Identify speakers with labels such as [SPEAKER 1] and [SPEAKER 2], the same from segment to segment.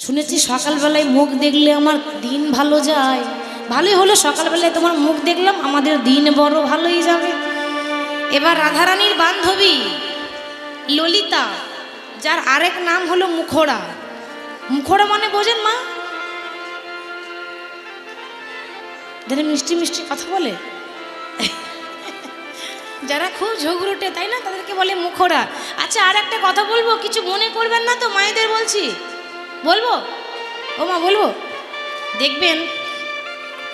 [SPEAKER 1] শুনেছি সকালবেলায় মুখ দেখলে আমার দিন ভালো যায়। ভালোই হলো, সকালবেলায় তোমার মুখ দেখলাম, আমাদের দিন বড় ভালোই যাবে। এবার রাধারানীর বান্ধবী ললিতা, যার আরেক নাম হলো মুখোড়া। মুখোড়া মানে বোঝেন মা? যারা মিষ্টি মিষ্টি কথা বলে, যারা খুব ঝগড়ুটে, তাই না, তাদেরকে বলে মুখোড়া। আচ্ছা, আর একটা কথা বলবো, কিছু মনে করবেন না তো? মায়েদের বলছি, বলবো? ও মা, বলবো? দেখবেন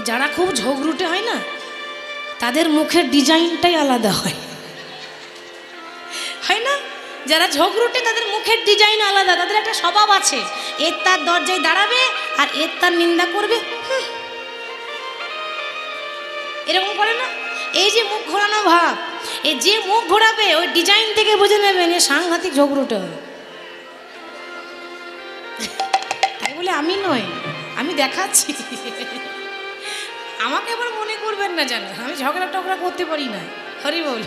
[SPEAKER 1] যারা খুব ঝগড়ুটে হয় না, তাদের মুখের ডিজাইনটাই আলাদা হয়, হয় না? যারা ঝগড়ুটে তাদের মুখের ডিজাইন আলাদা, তাদের একটা স্বভাব আছে, এর তার দরজায় দাঁড়াবে আর এর তার নিন্দা করবে, এরকম করে না? এই যে মুখ ঘোরানো ভাব, এই যে মুখ ঘোরাবে ওই ডিজাইন থেকে বুঝে নেবেন এ সাংঘাতিক ঝগড়ুটে হবে। তাই বলে আমি নয়, আমি দেখাচ্ছি, আমাকে আবার মনে করবেন না, জানো আমি ঝগড়া টগড়া করতে পারি না, হরি বল।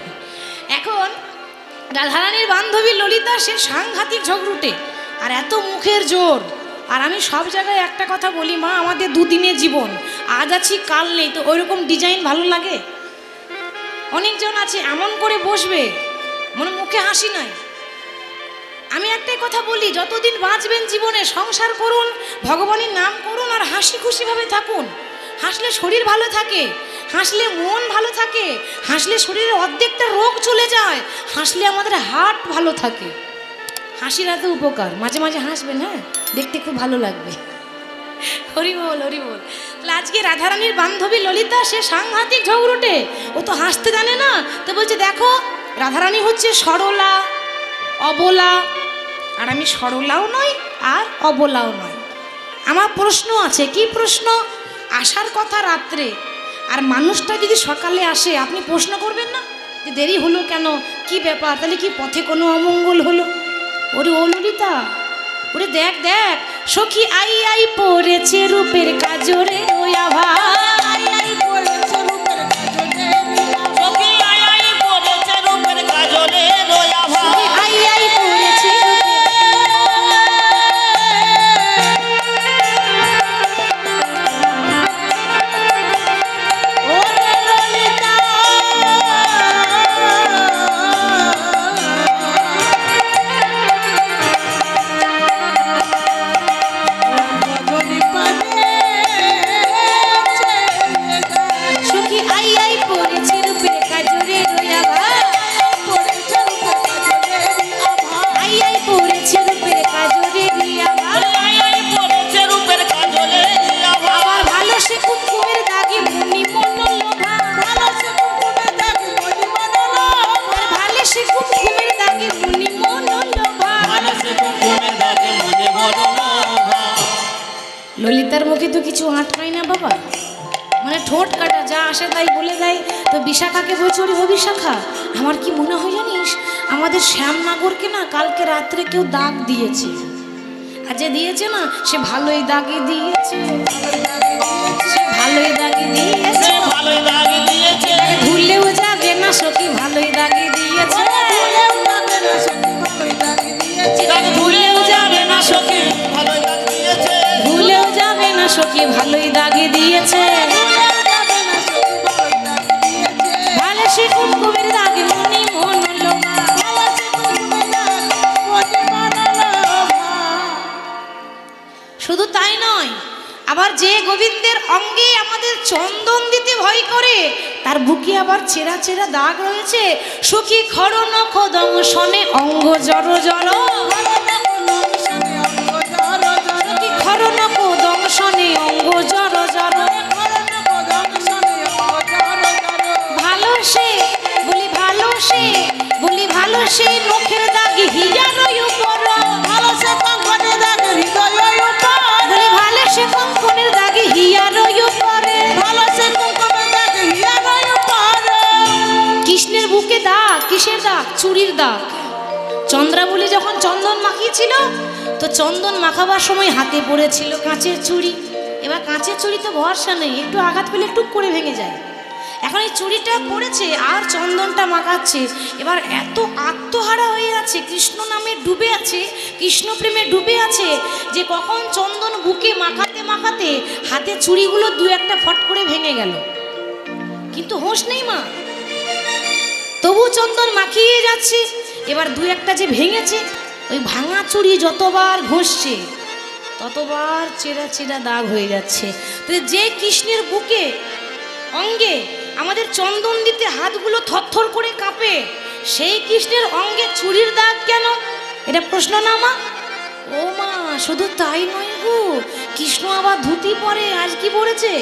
[SPEAKER 1] এখন রাধারানীর বান্ধবী ললিতা, সে সাংঘাতিক ঝগড়ুটে আর এত মুখের জোর। আর আমি সব জায়গায় একটা কথা বলি, মা আমাদের দুদিনের জীবন, আজ আছি কাল নেই, তো ওইরকম ডিজাইন ভালো লাগে? অনেকজন আছে এমন করে বসবে মনে মুখে হাসি নাই। আমি একটাই কথা বলি, যতদিন বাঁচবেন জীবনে সংসার করুন, ভগবানের নাম করুন আর হাসি খুশিভাবে থাকুন। হাসলে শরীর ভালো থাকে, হাসলে মন ভালো থাকে, হাসলে শরীরের অর্ধেকটা রোগ চলে যায়, হাসলে আমাদের হার্ট ভালো থাকে। হাসির এত উপকার, মাঝে মাঝে হাসবেন, হ্যাঁ, দেখতে খুব ভালো লাগবে। হরি বল, হরি বল। তাহলে আজকে রাধারানীর বান্ধবী ললিতা, সে সাংঘাতিক ঝগড়ুটে, ও তো হাসতে জানে না। তো বলছে, দেখো রাধারানী হচ্ছে সরলা, অবলা, আর আমি সরলাও নই আর অবলাও নয়। আমার প্রশ্ন আছে। কি প্রশ্ন? আসার কথা রাত্রে, আর মানুষটা যদি সকালে আসে, আপনি প্রশ্ন করবেন না যে দেরি হলো কেন, কি ব্যাপার, তাহলে কি পথে কোনো অমঙ্গল হলো? ওরে ও ললিতা, ওরে দেখ দেখ, সখী আই আই পড়েছে রূপের কাজরে, ওই আভা আই আই পড়েছে রূপের কাজরে, সখী আই আই পড়েছে রূপের কাজরে, ওই আভা আই আই পড়েছে। ললিতার মুখে তো কিছু আটকায় না বাবা, মানে ঠোঁট কাটা, যা আসে তাই বলে দেয়। তো বিশাখাকে বলছে, ওরে ও বিশাখা, আমার কি মনে হয় জানিস, আমাদের শ্যামনগরকে না কালকে রাত্রে কেউ দাগ দিয়েছে, আর যে দিয়েছে না সে ভালোই দাগে দিয়েছে, সে ভালোই দাগে দিয়েছে, ভালোই দাগে দিয়েছে, ভুলেও যাবে না সখী ভালোই দাগে দিয়েছে, ভুলেও যাবে না সখী ভালোই দাগে দিয়েছে, ভুলেও যাবে না সখী ভালোই দাগে দিয়েছে, ভালো সে কুমকুমের দাগে মনি মন লোভা। শুধু তাই নয়, আবার যে গোবিন্দের অঙ্গে আমাদের চন্দন দিতে ভয় করে, তার বুকে আবার ছেঁড়া ছেঁড়া দাগ রয়েছে। সখী খর নখ দংশনে অঙ্গ জড় জড়, সখী খর নখ দংশনে অঙ্গ জড় জড়, ভালো সে বলি ভালো সে বলি ভালো সে নখের দাগে হিয়ার উপর, ভালো সে কঙ্কনের দাগে হৃদয় উপর, বলি ভালো সে কঙ্কনের দাগে হিয়ার উপরে, ভালো সে কঙ্কনের দাগে হিয়ার উপর। কৃষ্ণের বুকে দাগ, কিসের দাগ? চুরির দাগ। চন্দ্রাবলী যখন চন্দন মাখিয়েছিল, তো চন্দন মাখাবার সময় হাতে পড়েছিল কাঁচের চুড়ি। এবার কাঁচের চুড়ি তো ভরসা নেই, একটু আঘাত পেলে টুক করে ভেঙে যায়। এখন এই চুড়িটা পড়েছে আর চন্দনটা মাখাচ্ছে, এবার এত আত্মহারা হয়ে আছে, কৃষ্ণ নামে ডুবে আছে, কৃষ্ণ প্রেমে ডুবে আছে, যে কখন চন্দন বুকে মাখাতে মাখাতে হাতে চুড়িগুলো দু একটা ফট করে ভেঙে গেল, কিন্তু হোশ নেই মা, তবু চন্দন মাখিয়ে যাচ্ছে। এবার দু একটা যে ভেঙেছে, ওই ভাঙা চুড়ি যতবার ঘষছে ততবার চেরা চেরা দাগ হয়ে যাচ্ছে। যে কৃষ্ণের বুকে অঙ্গে আমাদের চন্দন দিতে হাতগুলো থরথর করে কাঁপে, সেই কৃষ্ণের অঙ্গে চুড়ির দাগ কেন? এটা প্রশ্ন না মা? ও মা, শুধু তাই নয় গো, কৃষ্ণ আবার ধুতি পরে, আজ কি পরেছে?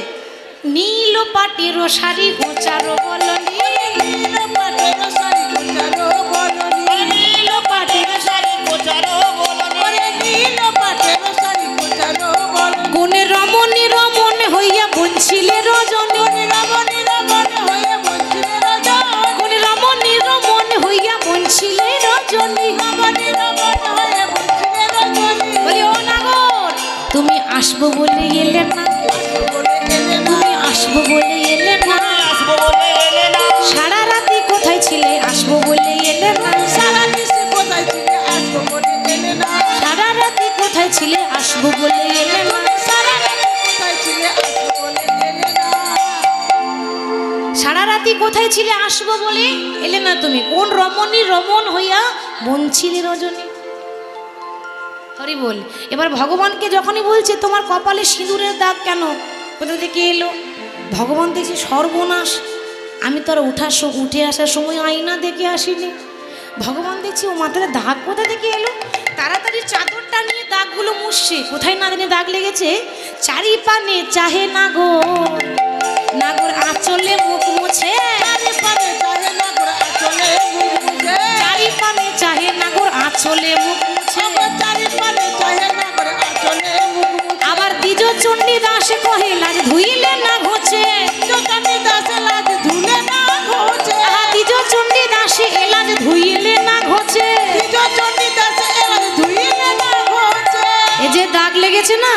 [SPEAKER 1] নীল পাটের শাড়ি গোচারো বলনি, নীল পাটের শাড়ি গোচারো বলনি, নীল পাটের শাড়ি গোচারো বলনি, নীল পাটের শাড়ি গোচারো বলনি। কোনে রমণী রমণ হইয়া বঞ্চিলে রজনী, রমণী রমণ হইয়া বঞ্চিলে রজনী, কোনে রমণী রমণ হইয়া বঞ্চিলে রজনী, রমণী রমণ হইয়া বঞ্চিলে রজনী। বলি ও নাগর, তুমি আসবো বলে এলে না, আসবো বলে এলে না, আসবো বলে এলে না, সারা রাতি কোথায় ছিলে? আসবো বলে এলে না, সারা রাতে কোথায় ছিলে? আসবো বলে এলে না, সারা রাতি কোথায় ছিলে? আসবো বলে এলে না, সারা রাতি কোথায় ছিলে? আসবো বলে এলে না, সারা রাতি কোথায় ছিলে? আসবো বলে এলে না। তুমি কোন রমণী রমণ হইয়া বঞ্চিলে রজনী? হরি বল। এবার ভগবানকে যখনই বলছে তোমার কপালে সিঁদুরের দাগ কেন, কোথা থেকে এলো? ভগবান দেখছি সর্বনাশ, আমি তো আর উঠে আসার সময় আয়না দেখে আসিনি। ভগবান দেখছি ও মাথায় দাগ কোথা থেকে এলো, তাড়াতাড়ি চাদরটা নিয়ে দাগগুলো মুছছে। কোথায় না জানি দাগ লেগেছে, চারি পানে চাহে নাগর, নাগর আঁচলে মুখ মুছে, চারি পানে চাহে নাগর আঁচলে মুখ মুছে, চারি পানে চাহে নাগর আঁচলে মুখ মুছে, চারি পানে চাহে নাগর আঁচলে মুখ মুছে। আবার দ্বিজ চণ্ডী দাস কহে লাজ ধুইলে না ঘোচে, চণ্ডী দাস লাজ ধুলে না ঘোচে, দ্বিজ চণ্ডী দাসে এলাজ ধুইলে না ঘোচে, দ্বিজ চণ্ডী দাসে এলাজ ধুইলে না ঘোচে। এই যে দাগ লেগেছে না,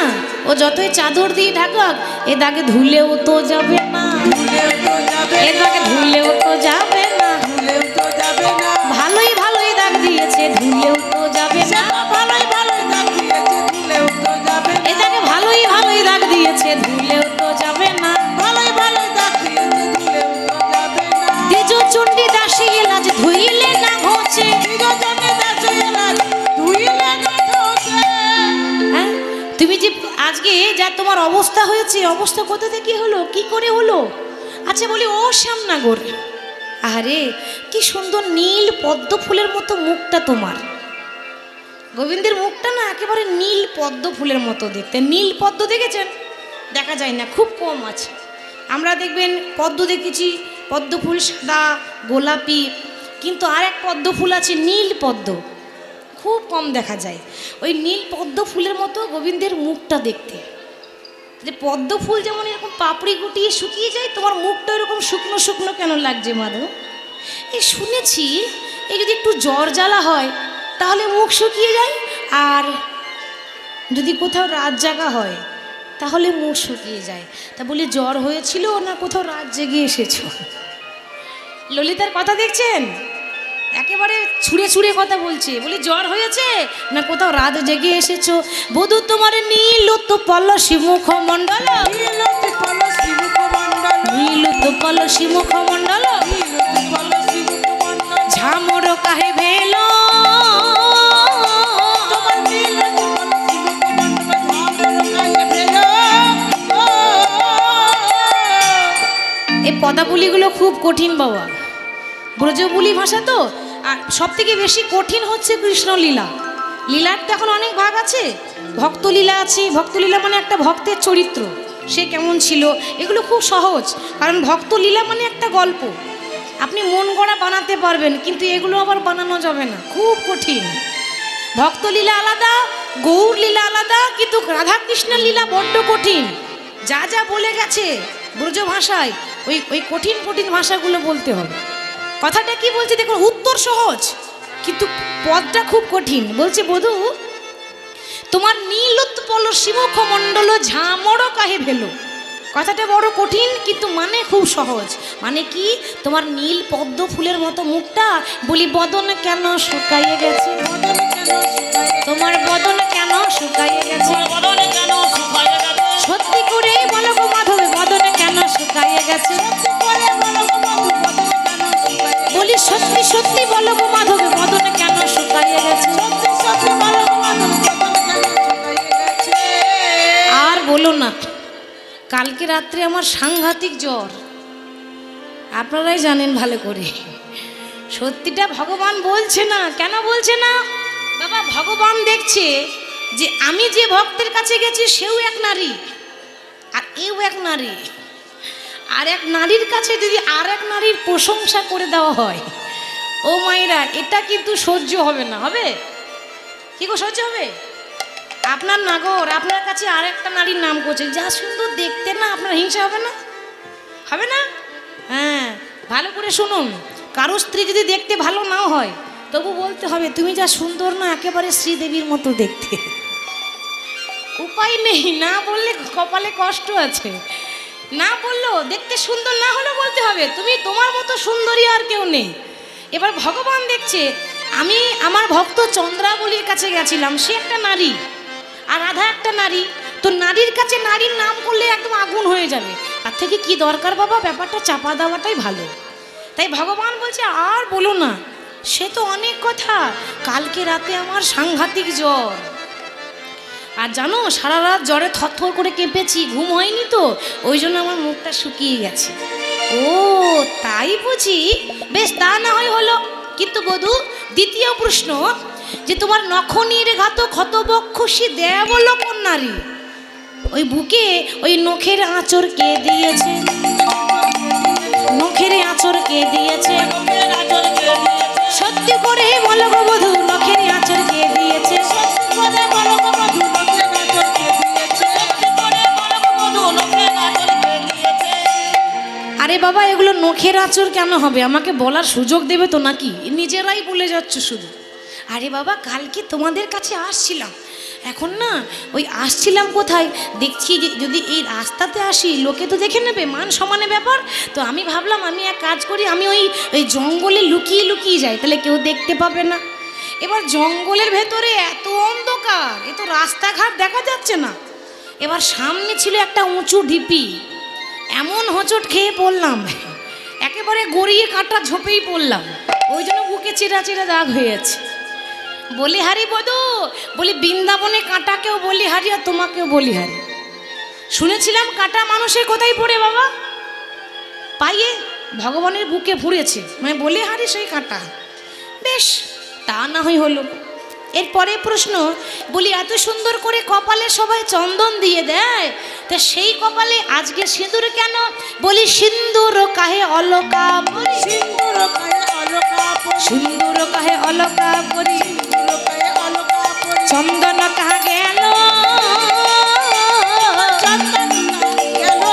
[SPEAKER 1] ও যতই চাদর দিয়ে ঢাকাক, এ দাগে ধুলেও তো যাবে না, ধুলেও তো যাবে, এ দাগে ধুলেও তো যাবে না, ধুলেও তো যাবে না। ভালোই ভালোই দাগ দিয়েছে, ধুলেও তো যাবে না, ভালোই ভালোই দাগ দিয়েছে, ধুলেও তো যাবে না, এ দাগে ভালোই ভালোই দাগ দিয়েছে, ধুলেও তো যাবে না, ভালোই ভালোই দাগ দিয়েছে, ধুলেও তো যাবে না। দ্বিজ চণ্ডী দাসী এলাজ ধুইলে না ঘোচে, দ্বিজ চণ্ডী দাসী এলাজ ধুইলে না ঘোচে। হ্যাঁ, তুমি যে আজকে যা তোমার অবস্থা হয়েছে, অবস্থা কোথা থেকে হলো, কি করে হলো? আচ্ছা বলি, ও শ্যামনাগর, আরে কি সুন্দর নীল পদ্ম ফুলের মতো মুখটা তোমার। গোবিন্দের মুখটা না একেবারে নীল পদ্ম ফুলের মতো দেখতে। নীল পদ্ম দেখেছেন? দেখা যায় না, খুব কম আছে। আমরা দেখবেন পদ্ম দেখেছি, পদ্ম ফুল সাদা গোলাপি, কিন্তু আর এক পদ্ম ফুল আছে নীল পদ্ম, খুব কম দেখা যায়। ওই নীল পদ্ম ফুলের মতো গোবিন্দের মুখটা দেখতে। যে পদ্ম ফুল যেমন এরকম পাপড়ি গুটিয়ে শুকিয়ে যায়, তোমার মুখটা এরকম শুকনো শুকনো কেন লাগছে মাধব? এই শুনেছি এই যদি একটু জ্বর জ্বালা হয় তাহলে মুখ শুকিয়ে যায়, আর যদি কোথাও রাত জাগা হয় তাহলে মুখ শুকিয়ে যায়। তা বলি জ্বর হয়েছিল না কোথাও রাত জেগে এসেছো? ললিতার কথা দেখছেন, একেবারে ছুঁড়ে ছুঁড়ে কথা বলছে। বলি জ্বর হয়েছে না কোথাও রাত জেগে এসেছো? বধূ তোমার নীল তো পলসি মুখমণ্ডল, নীল তো পলসি মুখমণ্ডল, ঝামর কাহে ভেল, এই পদাবলীগুলো খুব কঠিন বাবা, ব্রজবুলি ভাষা তো। আর সব থেকে বেশি কঠিন হচ্ছে কৃষ্ণলীলা। লীলার তো এখন অনেক ভাগ আছে, ভক্তলীলা আছে। ভক্তলীলা মানে একটা ভক্তের চরিত্র, সে কেমন ছিল, এগুলো খুব সহজ। কারণ ভক্তলীলা মানে একটা গল্প, আপনি মন গড়া বানাতে পারবেন, কিন্তু এগুলো আবার বানানো যাবে না, খুব কঠিন। ভক্তলীলা আলাদা, গৌর লীলা আলাদা, কিন্তু রাধাকৃষ্ণের লীলা বড্ড কঠিন। যা যা বলে গেছে ব্রজ ভাষায়, ওই কঠিন কঠিন ভাষাগুলো বলতে হবে। কথাটা কি বলছে দেখুন, উত্তর সহজ কিন্তু পদটা খুব কঠিন। বলছে বধূ তোমার নীলোৎপল শিমুখমণ্ডল ঝামর কাহে ভেলো। কথাটা বড় কঠিন কিন্তু মানে খুব সহজ। মানে কি, তোমার নীল পদ্ম ফুলের মতো মুখটা, বলি বদন কেন শুকাইয়ে গেছে, তোমার বদন কেন শুকাইয়ে গেছে, সত্যি করে বলো গো মাধব বদন কেন শুকাইয়ে গেছে, বলি সত্যি সত্যি বলো গো মাধব বদন কেন শুকাইয়ে গেছে। আর বলো না, কালকে রাত্রে আমার সাংঘাতিক জ্বর, আপনারাই জানেন ভালো করে। সত্যিটা ভগবান বলছে না, কেন বলছে না বাবা? ভগবান দেখছে যে আমি যে ভক্তের কাছে গেছি সেও এক নারী, আর এও এক নারী, আর এক নারীর কাছে যদি আর এক নারীর প্রশংসা করে দেওয়া হয়, ও মায়েরা, এটা কিন্তু সহ্য হবে না। হবে কি গো, সহ্য হবে? আপনার নাগর আপনার কাছে আর একটা নারীর নাম করছে, যা সুন্দর দেখতে না, আপনার হিংসা হবে না? হবে না? হ্যাঁ, ভালো করে শুনুন, কারো স্ত্রী যদি দেখতে ভালো নাও হয়, তবু বলতে হবে তুমি যা সুন্দর না, একেবারে শ্রীদেবীর মতো দেখতে। উপায় নেই, না বললে কপালে কষ্ট আছে। না বললো, দেখতে সুন্দর না হলে বলতে হবে তুমি তোমার মতো সুন্দরী আর কেউ নেই। এবার ভগবান দেখছে, আমি আমার ভক্ত চন্দ্রাবলীর কাছে গেছিলাম, সে একটা নারী আর রাধা একটা নারী, তো নারীর কাছে নারীর নাম করলে একদম আগুন হয়ে যাবে, তার থেকে কি দরকার বাবা, ব্যাপারটা চাপা দেওয়াটাই ভালো। তাই ভগবান বলছে আর বলো না, সে তো অনেক কথা, কালকে রাতে আমার সাংঘাতিক জ্বর, আর জানো সারা রাত জ্বরে থরথর করে কেঁপেছি, ঘুম হয়নি তো, ওই জন্য আমার মুখটা শুকিয়ে গেছে। ও তাই বুঝি, বেশ, তা না হয় হলো, কিন্তু বধূ দ্বিতীয় প্রশ্ন, যে তোমার নখনীর ঘাত ক্ষতবক্ষসী দেয়া বলো কোন নারী? ওই বুকে ওই নখের আঁচড় কে দিয়েছে, নখের আঁচড় কে দিয়েছে, সত্যি করে বলো গো বধূ, নখের আঁচড় কে দিয়েছে, আরে বাবা এগুলো নখের আঁচড় কেন হবে? আমাকে বলার সুযোগ দেবে তো নাকি? নিজেরাই বলে যাচ্ছ শুধু। আরে বাবা কালকে তোমাদের কাছে আসছিলাম, এখন না ওই আসছিলাম কোথায়, দেখছি যে যদি এই রাস্তাতে আসি লোকে তো দেখে নেবে, মান সম্মানের ব্যাপার, তো আমি ভাবলাম আমি এক কাজ করি, আমি ওই জঙ্গলে লুকিয়ে লুকিয়ে যাই, তাহলে কেউ দেখতে পাবে না। এবার জঙ্গলের ভেতরে এত অন্ধকার, এ তো রাস্তাঘাট দেখা যাচ্ছে না। এবার সামনে ছিল একটা উঁচু ঢিপি, এমন হোঁচট খেয়ে পড়লাম, একেবারে গড়িয়ে কাটা ঝোপেই পড়লাম, ওই জন্য বুকে চিরা চিরা দাগ হয়েছে। বলি হারি বধূ, বলি বৃন্দাবনে কাঁটাকেও বলি হারি আর তোমাকেও বলি হারি। শুনেছিলাম কাঁটা মানুষের কোথায় পড়ে বাবা? পাইয়ে, ভগবানের বুকে ফুঁড়েছে, মানে বলি হারি সেই কাঁটা। বেশ, তা না হয় হলো। এরপরে প্রশ্ন, বলি এত সুন্দর করে কপালে সবাই চন্দন দিয়ে দেয়, তা সেই কপালে আজকে সিঁদুর কেন? বলি সিন্দুর কাহে অলকা পরি, সিন্দুর কাহে অলকা পরি, সিন্দুর কাহে অলকা পরি, চন্দন কাহা গেল, চন্দন গেল,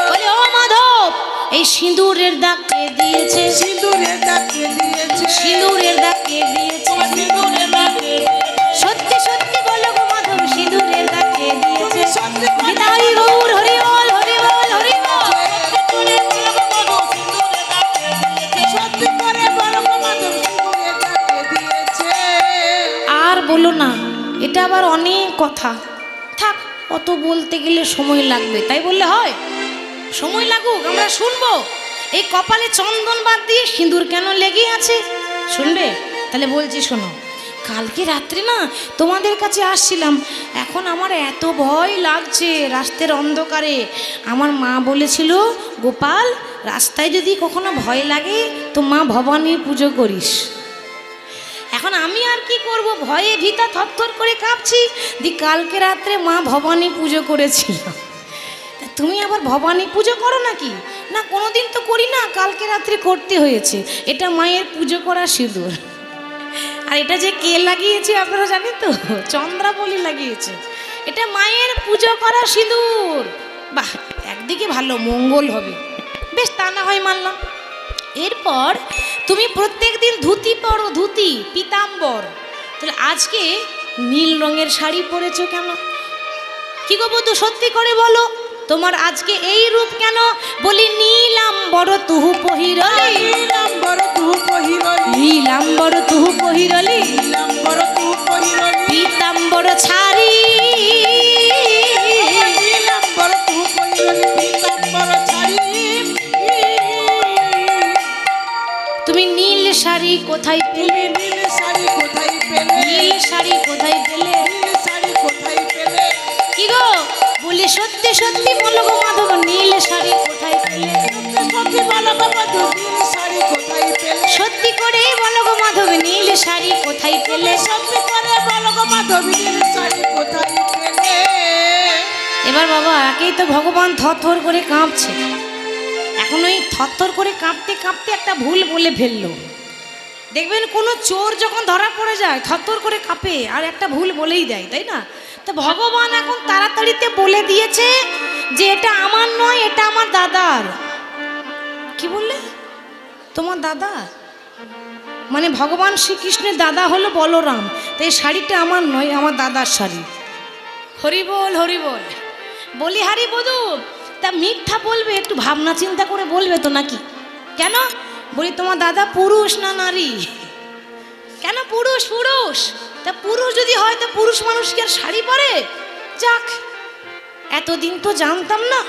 [SPEAKER 1] বলি ও মাধব এই সিঁদুরের দাগ কে দিয়েছে, সিঁদুরের দাগ কে দিয়েছে, সিঁদুরের দাগ কে দিয়েছে, সিঁদুরের দাগ কে দিয়েছে, সত্যি সত্যি বলো গো মাধব সিঁদুরের দাগ কে দিয়েছে, নিতাই গৌর হরি বল হরি বল হরি বল, সত্যি করে বলো গো মাধব সিঁদুরের দাগ কে দিয়েছে। আর বলো না, এটা আবার অনেক কথা, থাক অত বলতে গেলে সময় লাগবে, তাই বললে হয়? সময় লাগুক, আমরা শুনবো। এই কপালে চন্দন বাদ দিয়ে সিঁদুর কেন লেগে আছে শুনবে? তাহলে বলছি শোনো, কালকে রাত্রে না তোমাদের কাছে আসছিলাম, এখন আমার এত ভয় লাগছে রাস্তার অন্ধকারে। আমার মা বলেছিল, গোপাল রাস্তায় যদি কখনো ভয় লাগে তো মা ভবানীর পুজো করিস। এখন আমি আর কি করব, ভয়ে ভিতা থরথর করে কাঁপছি, দি কালকে রাত্রে মা ভবানী পুজো করেছিল। তুমি আবার ভবানী পুজো করো নাকি? না কোনোদিন তো করি না, কালকে রাত্রে করতে হয়েছে। এটা মায়ের পুজো করা সিঁদুর। আর এটা যে কে লাগিয়েছে আপনারা জানেন তো? চন্দ্রাবলী লাগিয়েছে। এটা মায়ের পুজো করা সিঁদুর। বাহ, একদিকে ভালো, মঙ্গল হবে। বেশ, তা না হয় মানলাম। এরপর তুমি প্রত্যেক দিন ধুতি পরো, ধুতি পিতাম্বর, তাহলে আজকে নীল রঙের শাড়ি পরেছো কেন? কি গো বধূ সত্যি করে বলো, তোমার আজকে এই রূপ কেন? বলি নীলাম্বর তুহু পহিরলি,
[SPEAKER 2] নীলাম্বর তুহু পহিরলি,
[SPEAKER 1] নীলাম্বর তুহু পহিরলি,
[SPEAKER 2] নীলাম্বর তুহু পহিরলি,
[SPEAKER 1] পীতাম্বর ছাড়ি,
[SPEAKER 2] নীলাম্বর তুহু পহিরলি, পীতাম্বর ছাড়ি।
[SPEAKER 1] তুমি নীল শাড়ি কোথায় পেলে?
[SPEAKER 2] নীল শাড়ি কোথায় পেলে?
[SPEAKER 1] নীল শাড়ি কোথায় পেলে?
[SPEAKER 2] নীল শাড়ি কোথায় পেলে?
[SPEAKER 1] কি গো? বলি সত্যি সত্যি বলো গো মাধব, নীল শাড়ি কোথায় পেলে?
[SPEAKER 2] সত্যি বলো গো মাধব, নীল শাড়ি কোথায় পেলে?
[SPEAKER 1] সত্যি করে বলো গো মাধব, নীল শাড়ি কোথায় পেলে?
[SPEAKER 2] সত্যি করে বলো গো মাধব, নীল শাড়ি কোথায় পেলে?
[SPEAKER 1] এবার বাবা একেই তো ভগবান থরথর করে কাঁপছে। এখন ওই থরথর করে কাঁপতে কাঁপতে একটা ভুল বলে ফেললো। দেখবেন কোনো চোর যখন ধরা পড়ে যায় থরথর করে কাঁপে আর একটা ভুল বলেই দেয়, তাই না? তো ভগবান এখন তাড়াতাড়িতে বলে দিয়েছে যে এটা আমার নয়, এটা আমার দাদার। কি বললে? তোমার দাদা? মানে ভগবান শ্রীকৃষ্ণের দাদা হলো বলরাম, তো এই শাড়িটা আমার নয়, আমার দাদার শাড়ি। হরি বল হরি বল। বলি হারি বধূ, তা মিথ্যা বলবে একটু ভাবনা চিন্তা করে বলবে তো নাকি? কেন? বলি তোমার দাদা পুরুষ না নারী? কেন পুরুষ? পুরুষ। তা পুরুষ যদি হয় তা পুরুষ মানুষ কি আর শাড়ি পরে? যাক, এতদিন তো জানতাম না,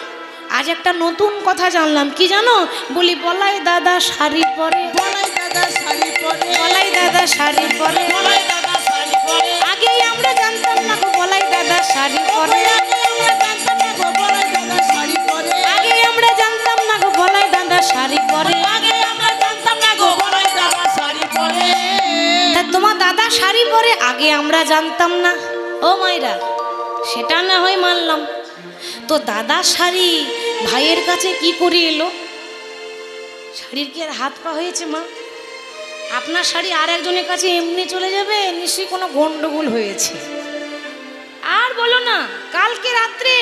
[SPEAKER 1] আজ একটা নতুন কথা জানলাম। কি জানো? বলি বলাই দাদা শাড়ি পরে,
[SPEAKER 2] বলাই দাদা শাড়ি পরে,
[SPEAKER 1] বলাই দাদা শাড়ি পরে।
[SPEAKER 2] বলাই দাদা শাড়ি পরে।
[SPEAKER 1] আগেই আমরা জানতাম না গো বলাই দাদা শাড়ি পরে,
[SPEAKER 2] আগে আমরা জানতাম না গো বলাই দাদা শাড়ি পরে,
[SPEAKER 1] আগে আমরা জানতাম না গো বলাই দাদা শাড়ি পরে,
[SPEAKER 2] আগে আমরা জানতাম না গো বলাই দাদা শাড়ি পরে।
[SPEAKER 1] তা তোমার দাদা শাড়ি পরে আগে আমরা জানতাম না। ও মাইরা, সেটা না হয় মানলাম, তো দাদা শাড়ি ভাইয়ের কাছে কি করে এলো? শাড়ির কি আর হাত পা হয়েছে মা? আপনার শাড়ি আর একজনের কাছে এমনি চলে যাবে? নিশ্চয়ই কোনো গন্ডগোল হয়েছে। আর বলো না, কালকে রাত্রে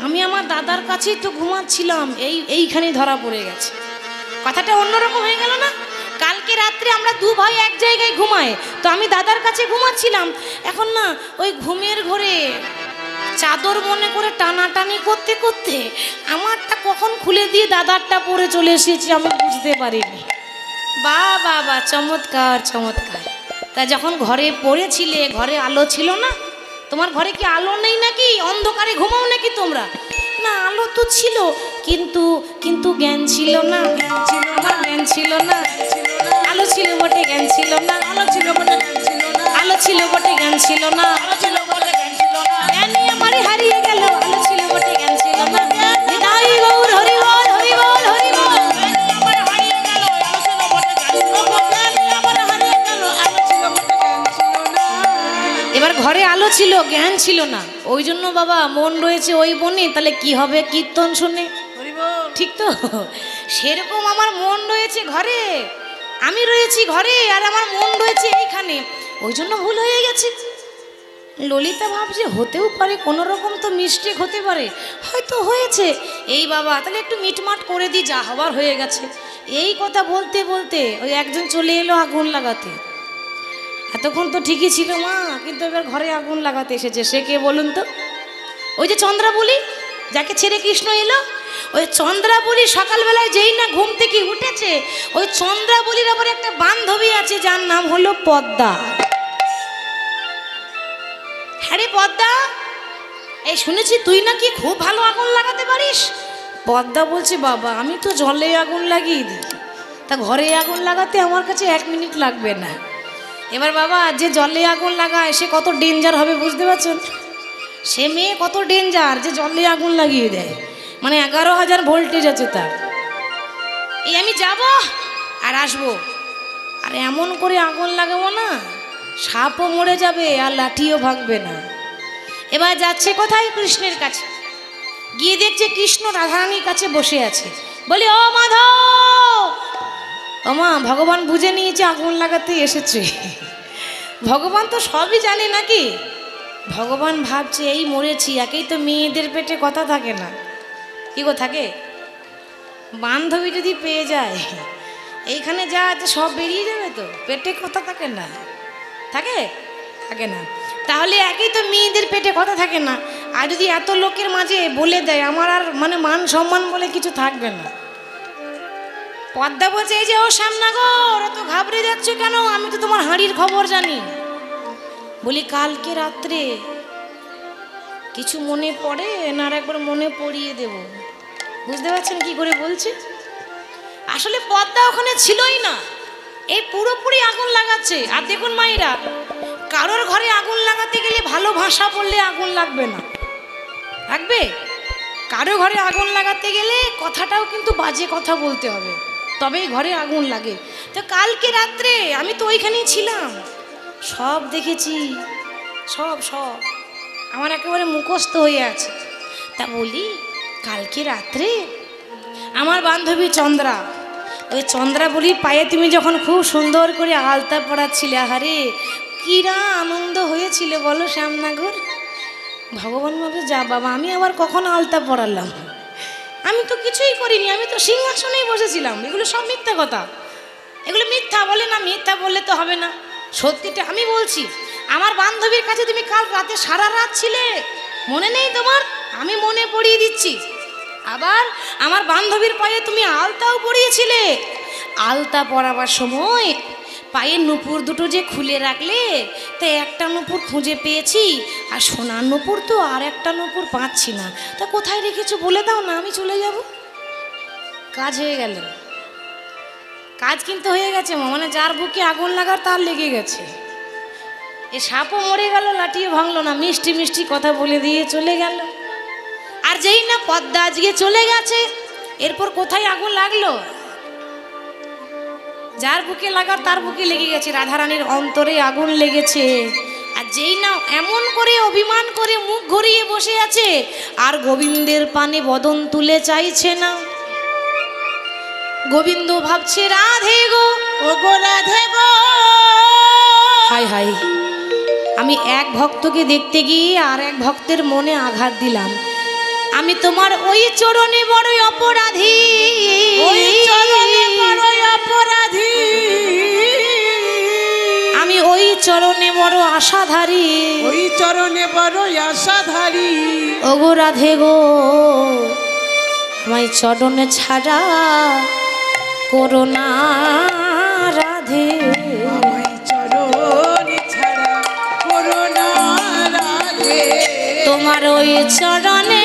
[SPEAKER 1] আমি আমার দাদার কাছেই তো ঘুমাচ্ছিলাম, এইখানেই ধরা পড়ে গেছে। কথাটা অন্যরকম হয়ে গেল না? কালকে রাত্রে আমরা দু ভাই এক জায়গায় ঘুমাই, তো আমি দাদার কাছে ঘুমাচ্ছিলাম। এখন না ওই ঘুমের ঘরে চাদর মনে করে টানাটানি করতে করতে আমারটা কখন খুলে দিয়ে দাদারটা পরে চলে এসেছি আমি বুঝতে পারিনি। বা বা বা, চমৎকার চমৎকার। তা যখন ঘরে পড়েছিলে ঘরে আলো ছিল না? তোমার ঘরে কি আলো নেই নাকি? অন্ধকারে ঘুমাও নাকি তোমরা? না, আলো তো ছিল, কিন্তু কিন্তু জ্ঞান ছিল না। আমার জ্ঞান ছিল না। আলো ছিল বটে, জ্ঞান ছিল না।
[SPEAKER 2] আলো ছিল বলে জ্ঞান ছিল না,
[SPEAKER 1] আলো ছিল বটে, জ্ঞান ছিল না।
[SPEAKER 2] আলো ছিল বলে জ্ঞান ছিল না,
[SPEAKER 1] জ্ঞানই আমারই হারিয়ে গেল। আলো ছিল বটে, জ্ঞান ছিল না। নিতাই গৌর হরি বল হরি বল হরি বল।
[SPEAKER 2] আমার হারিয়ে গেল, আলো ছিল বলে জ্ঞান ছিল না, আমার হারিয়ে গেল, আলো ছিল বলে জ্ঞান ছিল না।
[SPEAKER 1] এবার ঘরে আলো ছিল, জ্ঞান ছিল না, ওই জন্য বাবা মন রয়েছে ওই বনে, তাহলে কি হবে? কীর্তন শুনে,
[SPEAKER 2] হরি বল।
[SPEAKER 1] ঠিক তো? সেরকম আমার মন রয়েছে ঘরে, আমি রয়েছি ঘরে, আর আমার মন রয়েছে এইখানে, ওই জন্য ভুল হয়ে গেছে। ললিতা ভাবছে হতেও পারে, কোনো রকম তো মিস্টেক হতে পারে, হয়তো হয়েছে। এই বাবা তাহলে একটু মিটমাট করে দিই, যা হবার হয়ে গেছে। এই কথা বলতে বলতে ওই একজন চলে এলো আগুন লাগাতে। এতক্ষণ তো ঠিকই ছিল মা, কিন্তু এবার ঘরে আগুন লাগাতে এসেছে। সে কে বলুন তো? ওই যে চন্দ্রাবলী, যাকে ছেড়ে কৃষ্ণ এলো। ওই চন্দ্রাবলী সকালবেলায় যেই না ঘুম থেকে উঠেছে, ওই চন্দ্রাবলীর আবার একটা বান্ধবী আছে যার নাম হলো পদ্মা। হ্যাঁ রে পদ্মা, এই শুনেছি তুই নাকি খুব ভালো আগুন লাগাতে পারিস। পদ্মা বলছে বাবা আমি তো জলে আগুন লাগিয়ে দিই, তা ঘরে আগুন লাগাতে আমার কাছে 1 মিনিট লাগবে না। এবার বাবা যে জলে আগুন লাগায় সে কত ডেঞ্জার হবে বুঝতে পারছেন? সে মেয়ে কত ডেঞ্জার যে জলে আগুন লাগিয়ে দেয়, মানে 11,000 ভোল্টেজ আছে তার। এই আমি যাব আর আসবো, আর এমন করে আগুন লাগাবো না সাপও মরে যাবে আর লাঠিও ভাঙবে না। এবার যাচ্ছে কোথায়? কৃষ্ণের কাছে। গিয়ে দেখছে কৃষ্ণ রাধারানীর কাছে বসে আছে। বলি ও মাধব, ও মা, ভগবান বুঝে নিয়েছে আগুন লাগাতে এসেছে। ভগবান তো সবই জানে নাকি? ভগবান ভাবছে এই মরেছি, একেই তো মেয়েদের পেটে কথা থাকে না। কি গো থাকে? বান্ধবী যদি পেয়ে যায় এইখানে যা আছে সব বেরিয়ে যাবে, তো পেটে কথা থাকে না? থাকে? থাকে না। তাহলে একেই তো মেয়েদের পেটে কথা থাকে না, আর যদি এত লোকের মাঝে বলে দেয় আমার আর মানে মান সম্মান বলে কিছু থাকবে না। পদ্মা বলছে এই যে ও শ্যামনগর এত ঘাবড়ে যাচ্ছ কেন, আমি তো তোমার হাঁড়ির খবর জানি। বলি কালকে রাত্রে কিছু মনে পড়ে না, আর একবার মনে পড়িয়ে দেব। বুঝতে পারছেন কি করে বলছে? আসলে পদ্মা ওখানে ছিলই না, এই পুরোপুরি আগুন লাগাচ্ছে। আর দেখুন মায়েরা, কারোর ঘরে আগুন লাগাতে গেলে ভালো ভাষা বললে আগুন লাগবে না, লাগবে? কারো ঘরে আগুন লাগাতে গেলে কথাটাও কিন্তু বাজে কথা বলতে হবে, তবেই ঘরে আগুন লাগে। তো কালকে রাত্রে আমি তো ওইখানেই ছিলাম, সব দেখেছি, সব সব আমার একেবারে মুখস্থ হয়ে আছে। তা বলি কালকে রাত্রে আমার বান্ধবী চন্দ্রা, ওই চন্দ্রা বলি পায়ে তুমি যখন খুব সুন্দর করে আলতা পড়াচ্ছিলে, আহারে কিরা আনন্দ হয়েছিল বলো শ্যামনগর। ভগবান ভাবে যা বাবা, আমি আবার কখন আলতা পড়ালাম? আমি তো কিছুই করিনি, আমি তো সিংহাসনেই বসেছিলাম। এগুলো সব মিথ্যা কথা, এগুলো মিথ্যা বলে না, মিথ্যা বললে তো হবে না, সত্যিটা আমি বলছি। আমার বান্ধবীর কাছে তুমি কাল রাতে সারা রাত ছিলে, মনে নেই তোমার? আমি মনে পড়িয়ে দিচ্ছি। আবার আমার বান্ধবীর পায়ে তুমি আলতাও পরিয়েছিলে। আলতা পরাবার সময় পায়ের নুপুর দুটো যে খুলে রাখলে, তা একটা নুপুর খুঁজে পেয়েছি, আর সোনার নুপুর তো আর একটা নুপুর পাচ্ছি না। তা কোথায় রেখেছো বলে দাও না, আমি চলে যাব। কাজ হয়ে গেল, কাজ কিন্তু হয়ে গেছে। মানে যার বুকে আগুন লাগার তার লেগে গেছে। এ সাপও মরে গেল, লাঠিও ভাঙলো না, মিষ্টি মিষ্টি কথা বলে দিয়ে চলে গেল। আর যেই না পদ্মা আজকে চলে গেছে, এরপর কোথায় আগুন লাগলো? যার বুকে লাগার তার বুকে লেগে গেছে, রাধারানীর অন্তরে আগুন লেগেছে। আর যেই না এমন করে অভিমান করে মুখ ঘুরিয়ে বসে আছে, আর গোবিন্দের পানে বদন তুলে চাইছে না। গোবিন্দ ভাবছে রাধে গো,
[SPEAKER 2] ও গো রাধে গো।
[SPEAKER 1] হাই হাই, আমি এক ভক্তকে দেখতে গিয়ে আর এক ভক্তের মনে আঘাত দিলাম। আমি তোমার ওই চরণে বড়ই অপরাধী,
[SPEAKER 2] ওই চরণে বড়ই অপরাধী।
[SPEAKER 1] আমি ওই চরণে বড় আশাধারী,
[SPEAKER 2] ওই চরণে বড়ই আশাধারী।
[SPEAKER 1] ওগো রাধে গো, আমায় চরণে ছাড়া করো না রাধে।
[SPEAKER 2] আমায় চরণে ছাড়া করো না রাধে।
[SPEAKER 1] তোমার ওই চরণে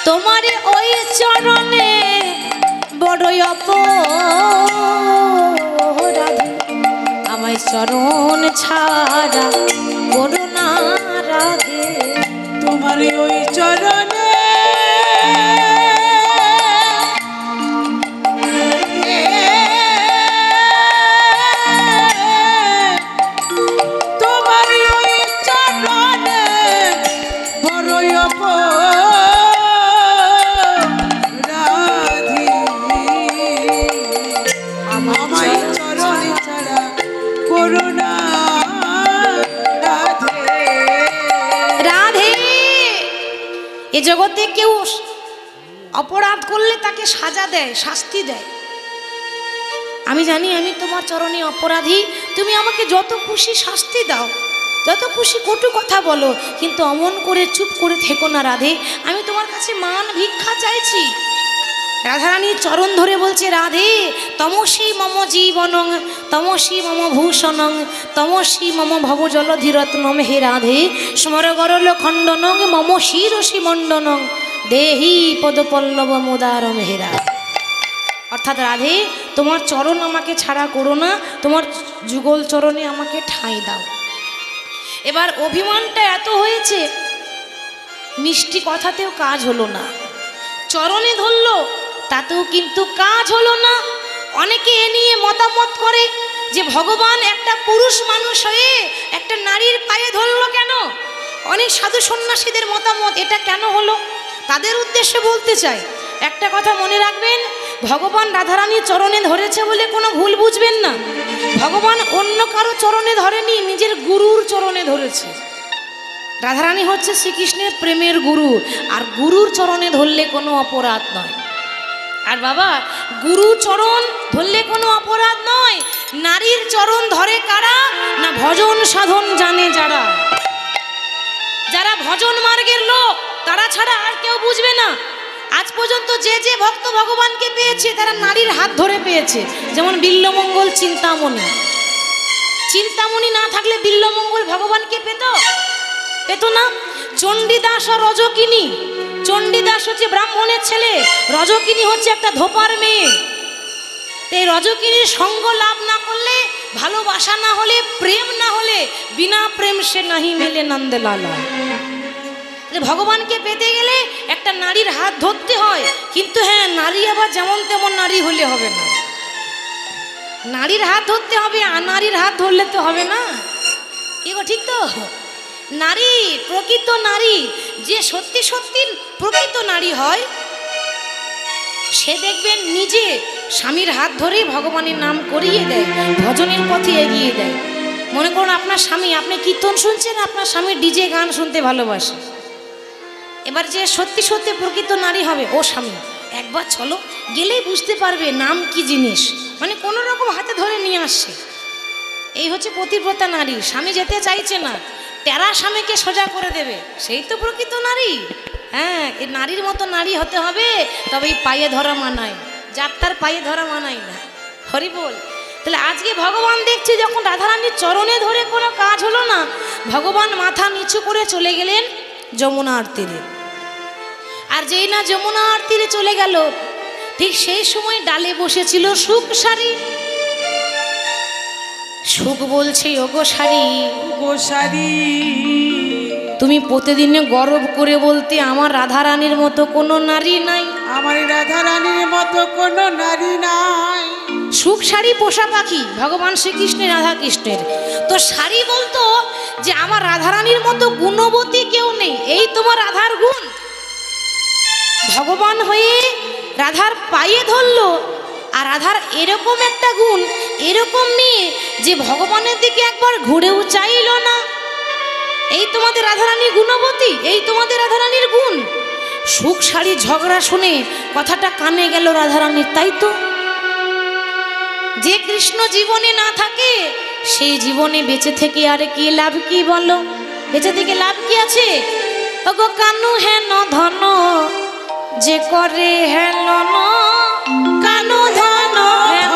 [SPEAKER 1] তোমার ওই চরণে বড়ই অপরাধী। আমায় চরণ ছাড়া করো না রাধে।
[SPEAKER 2] তোমার ওই চরণে তোমার ওই চরণে বড়ই অপরাধী। আমায় চরণে ছাড়া করো না রাধে।
[SPEAKER 1] রাধে, এ জগতে কেউ অপরাধ করলে তাকে সাজা দেয়, শাস্তি দেয়। আমি জানি আমি তোমার চরণে অপরাধী, তুমি আমাকে যত খুশি শাস্তি দাও, যত খুশি কটু কথা বলো, কিন্তু অমন করে চুপ করে থেকো না রাধে। আমি তোমার কাছে মান ভিক্ষা চাইছি। রাধারানীর চরণ ধরে বলছে রাধে, তমসী মম জীবনং তমসী মম ভূষণং তমসী মম ভবজলধিরত্নম। হে রাধে, স্মর গরল খণ্ডনং মম শিরসি মণ্ডনং দেহি পদপল্লব মুদারম। হে রাধে, অর্থাৎ রাধে তোমার চরণ আমাকে ছাড়া করো না, তোমার যুগল চরণে আমাকে ঠাঁই দাও। এবার অভিমানটা এত হয়েছে, মিষ্টি কথাতেও কাজ হলো না, চরণে ধরলো তাতেও কিন্তু কাজ হলো না। অনেকে এ নিয়ে মতামত করে যে ভগবান একটা পুরুষ মানুষ হয়ে একটা নারীর পায়ে ধরলো কেন? অনেক সাধু সন্ন্যাসীদের মতামত, এটা কেন হলো? তাদের উদ্দেশ্যে বলতে চাই, একটা কথা মনে রাখবেন, ভগবান রাধারানীর চরণে ধরেছে বলে কোনো ভুল বুঝবেন না। ভগবান অন্য কারো চরণে ধরেনি, নিজের গুরুর চরণে ধরেছে। রাধারানী হচ্ছে শ্রীকৃষ্ণের প্রেমের গুরু, আর গুরুর চরণে ধরলে কোনো অপরাধ নয়। আর বাবা, গুরু চরণ ধরে ধরলে কোনো অপরাধ নয়। নারীর চরণ ধরে কারা? না ভজন সাধন জানে যারা, যারা ভজন মার্গের লোক, তারা ছাড়া আর কেউ বুঝবে না। আজ পর্যন্ত যে যে ভক্ত ভগবানকে পেয়েছে তারা নারীর হাত ধরে পেয়েছে। যেমন বিল্লমঙ্গল চিন্তামণি, চিন্তামণি না থাকলে বিল্লমঙ্গল ভগবানকে পেত? পেত না। চণ্ডীদাস আর রজকিনী, চণ্ডীদাস হচ্ছে ব্রাহ্মণের ছেলে, রজকিনী হচ্ছে একটা ধোপার মেয়ে। এই রজকিনীর সঙ্গ লাভ না করলে, ভালোবাসা না হলে, প্রেম না হলে, বিনা প্রেম সে নাহি মেলে নন্দলালা। ভগবানকে পেতে গেলে একটা নারীর হাত ধরতে হয়। কিন্তু হ্যাঁ, নারী আবার যেমন তেমন নারী হলে হবে না, নারীর হাত ধরতে হবে। আর নারীর হাত ধরলে তো হবে না। কি গো, ঠিক তো? নারী, প্রকৃত নারী, যে সত্যি সত্যি প্রকৃত নারী হয়, সে দেখবেন নিজে স্বামীর হাত ধরেই ভগবানের নাম করিয়ে দেয়, ভজনের পথে এগিয়ে দেয়। মনে করুন আপনার স্বামী, আপনি কীর্তন শুনছেন, আপনার স্বামী ডিজে গান শুনতে ভালোবাসে। এবার যে সত্যি সত্যি প্রকৃত নারী হবে, ও স্বামী একবার চলো, গেলেই বুঝতে পারবে নাম কি জিনিস, মানে কোনো রকম হাতে ধরে নিয়ে আসছে। এই হচ্ছে পতিব্রতা নারী। স্বামী যেতে চাইছে না, তেরা স্বামীকে সোজা করে দেবে, সেই তো প্রকৃত নারী। হ্যাঁ, এই নারীর মতো নারী হতে হবে, তবেই পায়ে ধরা মানায়, যার তার পায়ে ধরা মানায় না। হরি বল। তাহলে আজকে ভগবান দেখছি যখন রাধারানীর চরণে ধরে কোনো কাজ হলো না, ভগবান মাথা নিচু করে চলে গেলেন যমুনার তীরে। আর যেই না যমুনার তীরে চলে গেল, ঠিক সেই সময় ডালে বসেছিল সুখ সারি। সুখ বলছে, ওগো সারি,
[SPEAKER 2] গো সারি,
[SPEAKER 1] তুমি প্রতিদিনে গর্ব করে বলতে আমার রাধারানীর মতো কোনো নারী নাই,
[SPEAKER 2] আমার রাধারানীর মতো কোনো নারী নাই।
[SPEAKER 1] সুখ সারি পোষা পাখি ভগবান শ্রীকৃষ্ণের, রাধা কৃষ্ণের। তো সারি বলতো যে আমার রাধারানীর মতো গুণবতী কেউ নেই, এই তোমার রাধার গুণ। ভগবান হয়ে রাধার পায়ে ধরলো। আর রাধার এরকম একটা গুণ, এরকম মেয়ে যে ভগবানের দিকে একবার ঘুরেও চাইল না। এই তোমাদের রাধারানী গুণবতী, এই তোমাদের রাধারানীর গুণ। সুখ সারি ঝগড়া শুনে কথাটা কানে গেল রাধারানীর। তাই তো, যে কৃষ্ণ জীবনে না থাকে সেই জীবনে বেঁচে থেকে আর কি লাভ? কি বলো, বেঁচে থেকে লাভ কি আছে? ওগো কানু হেন ধন যে করে হেন, কানু ধন হেন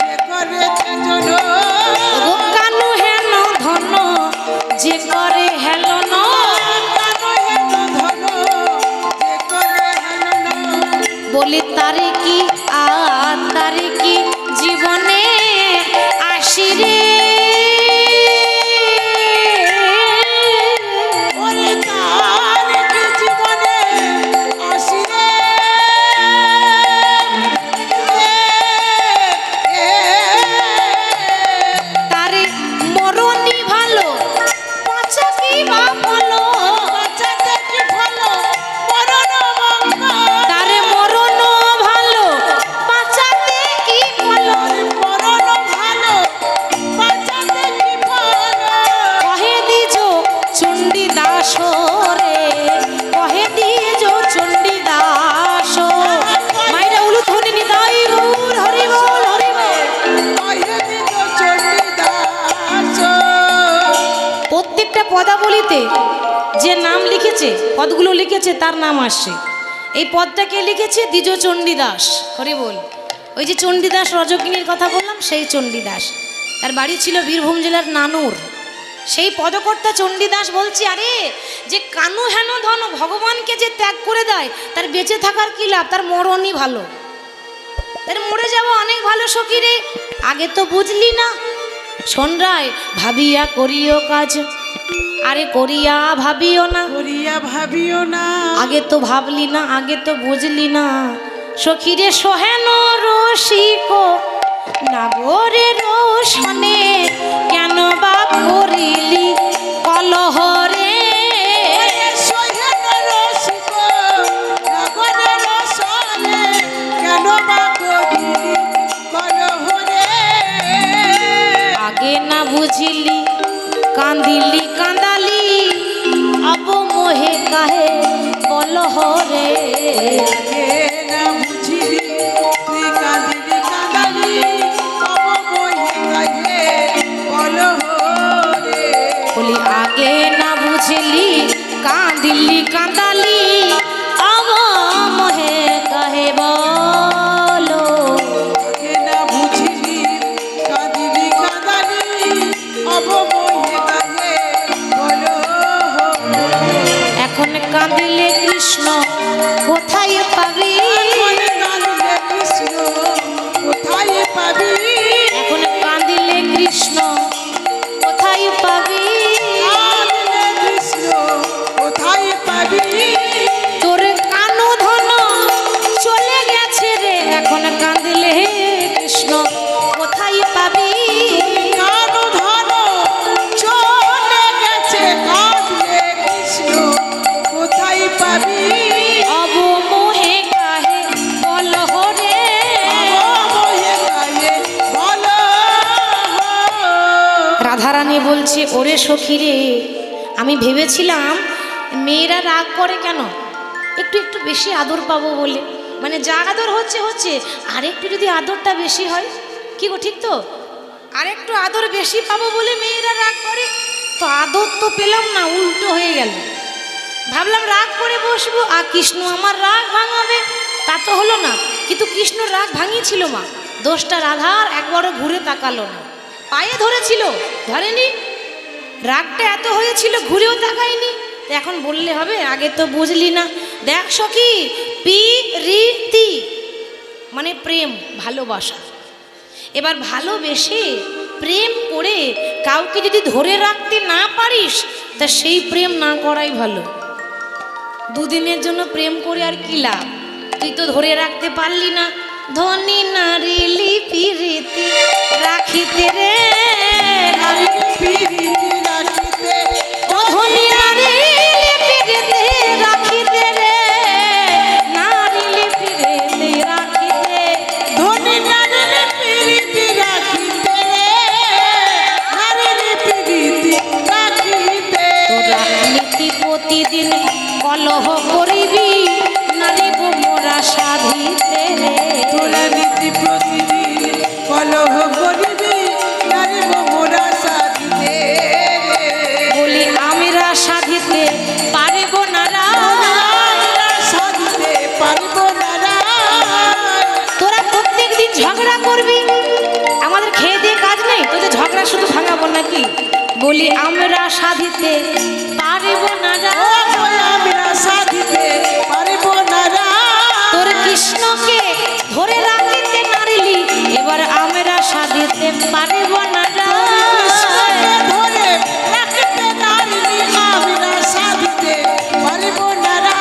[SPEAKER 2] যে করে ছেজন,
[SPEAKER 1] ওগো কানু হেন ধন যে করে হেলন,
[SPEAKER 2] কানু হেন ধন যে করে হেলন।
[SPEAKER 1] বলি তারে কি আর তারে কি জীবনে আসিরে,
[SPEAKER 2] ওরে তার কি জীবনে আসিরে,
[SPEAKER 1] তারে মরণই ভালো, পাচা কি বা ভালো,
[SPEAKER 2] বাঁচাতে কি ভালো, মরণ মঙ্গল।
[SPEAKER 1] তারে মরণ ভালো, পাচাতে কি ভালো,
[SPEAKER 2] মরণ ভালো, বাঁচাতে কি ভালো।
[SPEAKER 1] কহে দিজ চণ্ডী দাস রে, কহে দিজ চণ্ডী দাস। মাইরা উলু ধ্বনি নিতাই গৌর, হরি বল হরি বল।
[SPEAKER 2] কহে দিজ চণ্ডীদাস।
[SPEAKER 1] প্রত্যেকটা পদাবলিতে যে নাম লিখেছে, পদগুলো লিখেছে, তার নাম আসছে। এই পদটাকে লিখেছে দ্বিজ চণ্ডীদাস। হরি বল। ওই যে চণ্ডীদাস রজকিনীর কথা বললাম, সেই চণ্ডীদাস। তার বাড়ি ছিল বীরভূম জেলার নানুর। সেই পদকর্তা চণ্ডীদাস বলছি, আরে যে কানু হেন ধন ভগবানকে যে ত্যাগ করে দেয়, তার বেঁচে থাকার কি লাভ? তার মরণই ভালো, তার মরে যাওয়া অনেক ভালো। সখী রে, আগে তো বুঝলি না। শোন রায়, ভাবিয়া করিও কাজ, আরে করিয়া ভাবিও না।
[SPEAKER 2] করিয়া ভাবিও না,
[SPEAKER 1] আগে তো ভাবলি না, আগে তো বুঝলি না। সখীরে সোহেন রসিক নাগরে রোশনে, কেন বা করিলি কলহরে।
[SPEAKER 2] সোহেন রসিক নগরে রসনে, কেন বা করিলি কলহরে।
[SPEAKER 1] আগে না বুঝিলি, কান্দিলি কান্দালি, অব মোহে কাহে বলহরে।
[SPEAKER 2] আগে না বুঝিলি, তুই কাঁদিলি কাঁদালি,
[SPEAKER 1] রাধারানী বলছে, ওরে সখী রে, আমি ভেবেছিলাম মেয়েরা রাগ করে কেন, একটু একটু বেশি আদর পাবো বলে, মানে যা আদর হচ্ছে হচ্ছে, আর একটু যদি আদরটা বেশি হয়, কি গো ঠিক তো, আর একটু আদর বেশি পাবো বলে মেয়েরা রাগ করে। তো আদর তো পেলাম না, উল্টো হয়ে গেল। ভাবলাম রাগ করে বসবো আর কৃষ্ণ আমার রাগ ভাঙাবে, তা তো হলো না। কিন্তু কৃষ্ণ রাগ ভাঙিয়েছিল মা, দোষটা রাধার, একবারও ঘুরে তাকালো না, পায়ে ধরেছিল, ধরেনি, রাগটা এত হয়েছিল ঘুরেও তাকায়নি। এখন বললে হবে, আগে তো বুঝলি না। দেখ সখী, প্রীতি মানে প্রেম, ভালোবাসা। এবার ভালোবেসে প্রেম করে কাউকে যদি ধরে রাখতে না পারিস, তা সেই প্রেম না করাই ভালো। দুদিনের জন্য প্রেম করে আর কি লাভ, তুই তো ধরে রাখতে পারলি না। ধনী নারী প্রীতি রাখিতে রে,
[SPEAKER 2] নারী প্রীতি রাখিতে,
[SPEAKER 1] ধনী নারী প্রীতি রাখিতে রে, নারী প্রীতি রাখিতে,
[SPEAKER 2] ধনী নারী প্রীতি রাখিতে রে, নারী প্রীতি রাখিতে।
[SPEAKER 1] তোরা নীতি প্রতিদিন কলহ করিবি, নারী মোরা সাধিতে রে।
[SPEAKER 2] তোরা নীতি প্রতিদিন কলহ করিবি, নারী মোরা সাধিতে রে।
[SPEAKER 1] বলি আমরা সাধিতে পারিব না রা,
[SPEAKER 2] আমরা সাধিতে পারিব না রা।
[SPEAKER 1] তোরা প্রত্যেক দিন ঝগড়া করবি, আমাদের খেয়ে দিয়ে কাজ নেই, তোদের ঝগড়া শুধু ভাঙাবো নাকি। বলি আমরা সাধিতে পারিব না রা,
[SPEAKER 2] আমরা সাধিতে পারিব না রা।
[SPEAKER 1] তোর কৃষ্ণকে ধরে রাখিতে নারিলি, এবার আমরা সাধিতে পারিব না রা।
[SPEAKER 2] কৃষ্ণকে ধরে রাখিতে নারিলি, আমরা সাধিতে পারিব না রা।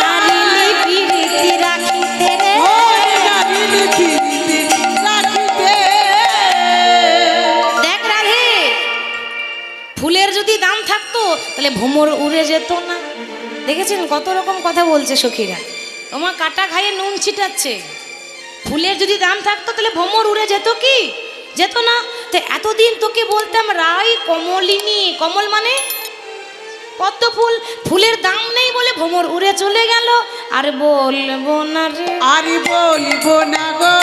[SPEAKER 1] নারিলি প্রীতি রাখিতে রে,
[SPEAKER 2] ওই নারিলি প্রীতি রাখিতে।
[SPEAKER 1] দেখ রাধে, ফুলের যদি দাম থাকতো তাহলে ভ্রমর উড়ে যেত না। দেখেছেন কত রকম কথা বলছে সখীরা, তোমার কাটা খাইয়ে নুন ছিটাচ্ছে। ফুলের যদি দাম থাকতো তাহলে ভ্রমর উড়ে যেত কি, যেত না। তো এতদিন তোকে বলতাম রাই কমলিনী, কমল মানে পদ্ম ফুল, ফুলের দাম নেই বলে ভ্রমর উড়ে চলে গেল। আর বলবো না রে,
[SPEAKER 2] আর বলিব না গো,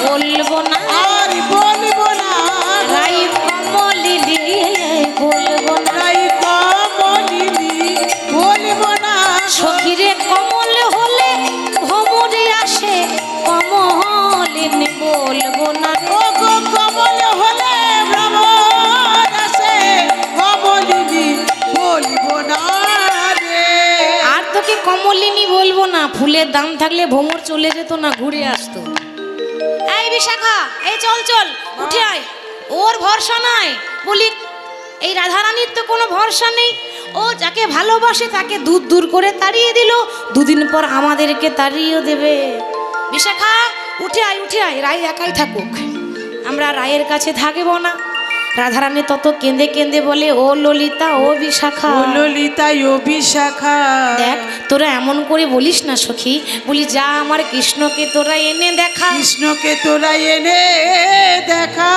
[SPEAKER 1] বলবো না,
[SPEAKER 2] আর বলিব না
[SPEAKER 1] রাই কমলিনী বলবো না,
[SPEAKER 2] রাই কমলিনী বলিব না।
[SPEAKER 1] সখীরে কমল হলে ভ্রমরে আসে, কমলিনী বলবো না রে।
[SPEAKER 2] ও গো কমল হলে ভ্রমর আসে, কমলিনী বলিব না রে।
[SPEAKER 1] আর তোকে কমলিনী বলবো না, ফুলের দাম থাকলে ভ্রমর চলে যেত না, ঘুরে আসতো। এই বিশাখা, এই চল চল উঠে আয়, ওর ভরসা নাই। বলি এই রাধারানীর তো কোনো ভরসা নেই, ও যাকে ভালোবাসে তাকে দূর দূর করে তাড়িয়ে দিল, দুদিন পর আমাদেরকে তাড়িয়েও দেবে। বিশাখা উঠে আয়, উঠে আয়, রায় একাই থাকুক, আমরা রায়ের কাছে থাকবো না। রাধারানী তত কেঁদে কেঁদে বলে, ও ললিতা, ও বিশাখা,
[SPEAKER 2] ও ললিতা, ও বিশাখা।
[SPEAKER 1] দেখ তোরা এমন করে বলিস না সখী, বলি যা আমার কৃষ্ণকে তোরা এনে দেখা।
[SPEAKER 2] কৃষ্ণকে তোরা এনে দেখা।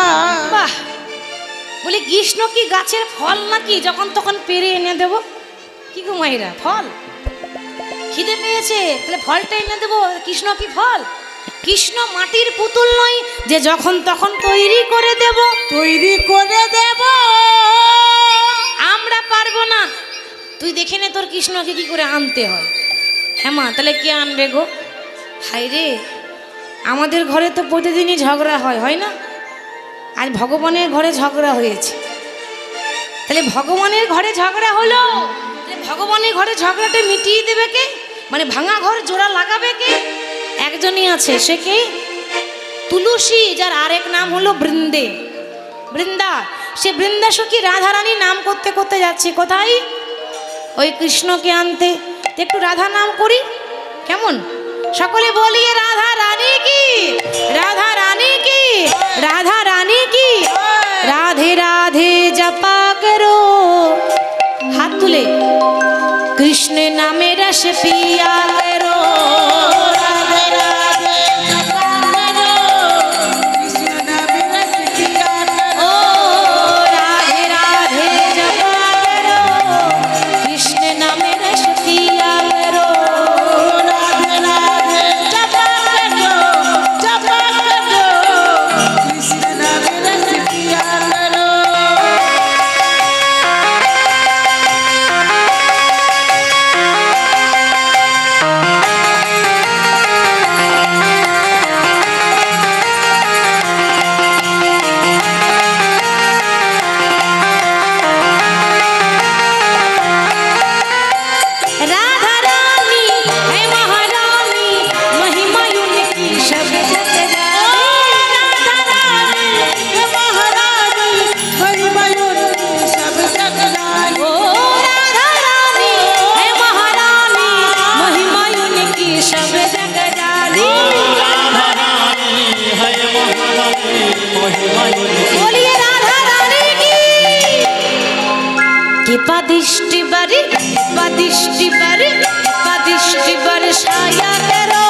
[SPEAKER 1] বাহ, বলি কৃষ্ণ কি গাছের ফল নাকি যখন তখন পেরে এনে দেব? কি গো মাইরা, ফল খিদে পেয়েছে তাহলে ফলটা এনে দেবো? কৃষ্ণ কি ফল? কৃষ্ণ মাটির পুতুল নয় যে যখন তখন তৈরি করে দেব।
[SPEAKER 2] তৈরি করে দেব
[SPEAKER 1] আমরা পারবো না, তুই দেখে নে তোর কৃষ্ণকে কি করে আনতে হয়। হ্যাঁ মা, তাহলে কে আনবে গো? হাই রে, আমাদের ঘরে তো প্রতিদিনই ঝগড়া হয়, হয় না? আজ ভগবানের ঘরে ঝগড়া হয়েছে, তাহলে ভগবানের ঘরে ঝগড়া হলো, তাহলে ভগবানের ঘরে ঝগড়াটা মিটিয়ে দেবে কে? মানে ভাঙা ঘর জোড়া লাগাবে কে? একজনই আছে, সে কে? তুলসী, যার আরেক নাম হলো বৃন্দে, বৃন্দা। সে বৃন্দা সখী রাধারানী নাম করতে করতে যাচ্ছে কোথায়? ওই কৃষ্ণকে আনতে। একটু রাধা নাম করি কেমন? সকলে বলিয়ে রাধা রানী কি, রাধা রানী কি, রাধা রানী কি। রাধে রাধে জপা করো, হাত তুলে কৃষ্ণ নামে রস পিয়া করো।
[SPEAKER 2] রাধে রাধে জপা করো, কৃষ্ণ নামে রস পিয়া করো।
[SPEAKER 1] ও बोलिए राधा रानी की। कि पदिष्टि बरसाया करो,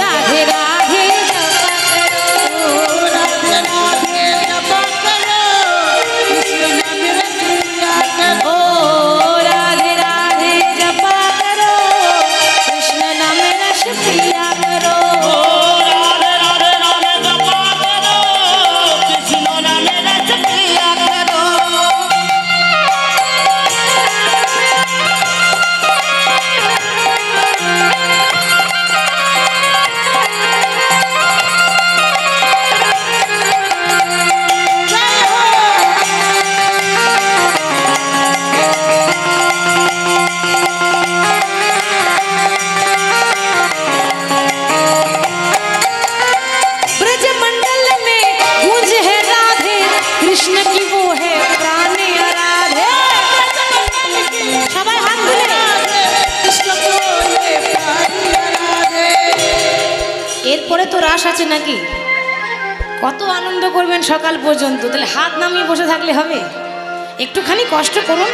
[SPEAKER 1] राधे राधे जपा करो,
[SPEAKER 2] राधे राधे जपा करो, कृष्ण नाम रस पिया करो।
[SPEAKER 1] ओ राधे राधे जपा करो, कृष्ण नाम रस पिया करो।
[SPEAKER 2] राधे राधे राधे जपा करो, कृष्ण नाम रस पिया करो।
[SPEAKER 1] ब्रज मंडल में गूंज है राधे, कृष्ण की वो है प्राण आराधे। সবাই হাত তুলে।
[SPEAKER 2] কৃষ্ণ বলে প্রাণী রাধে।
[SPEAKER 1] এরপরে তো রাস আছে নাকি? কত আনন্দ করবেন সকাল পর্যন্ত, তাহলে হাত নামিয়ে বসে থাকলে হবে? একটুখানি কষ্ট করুন,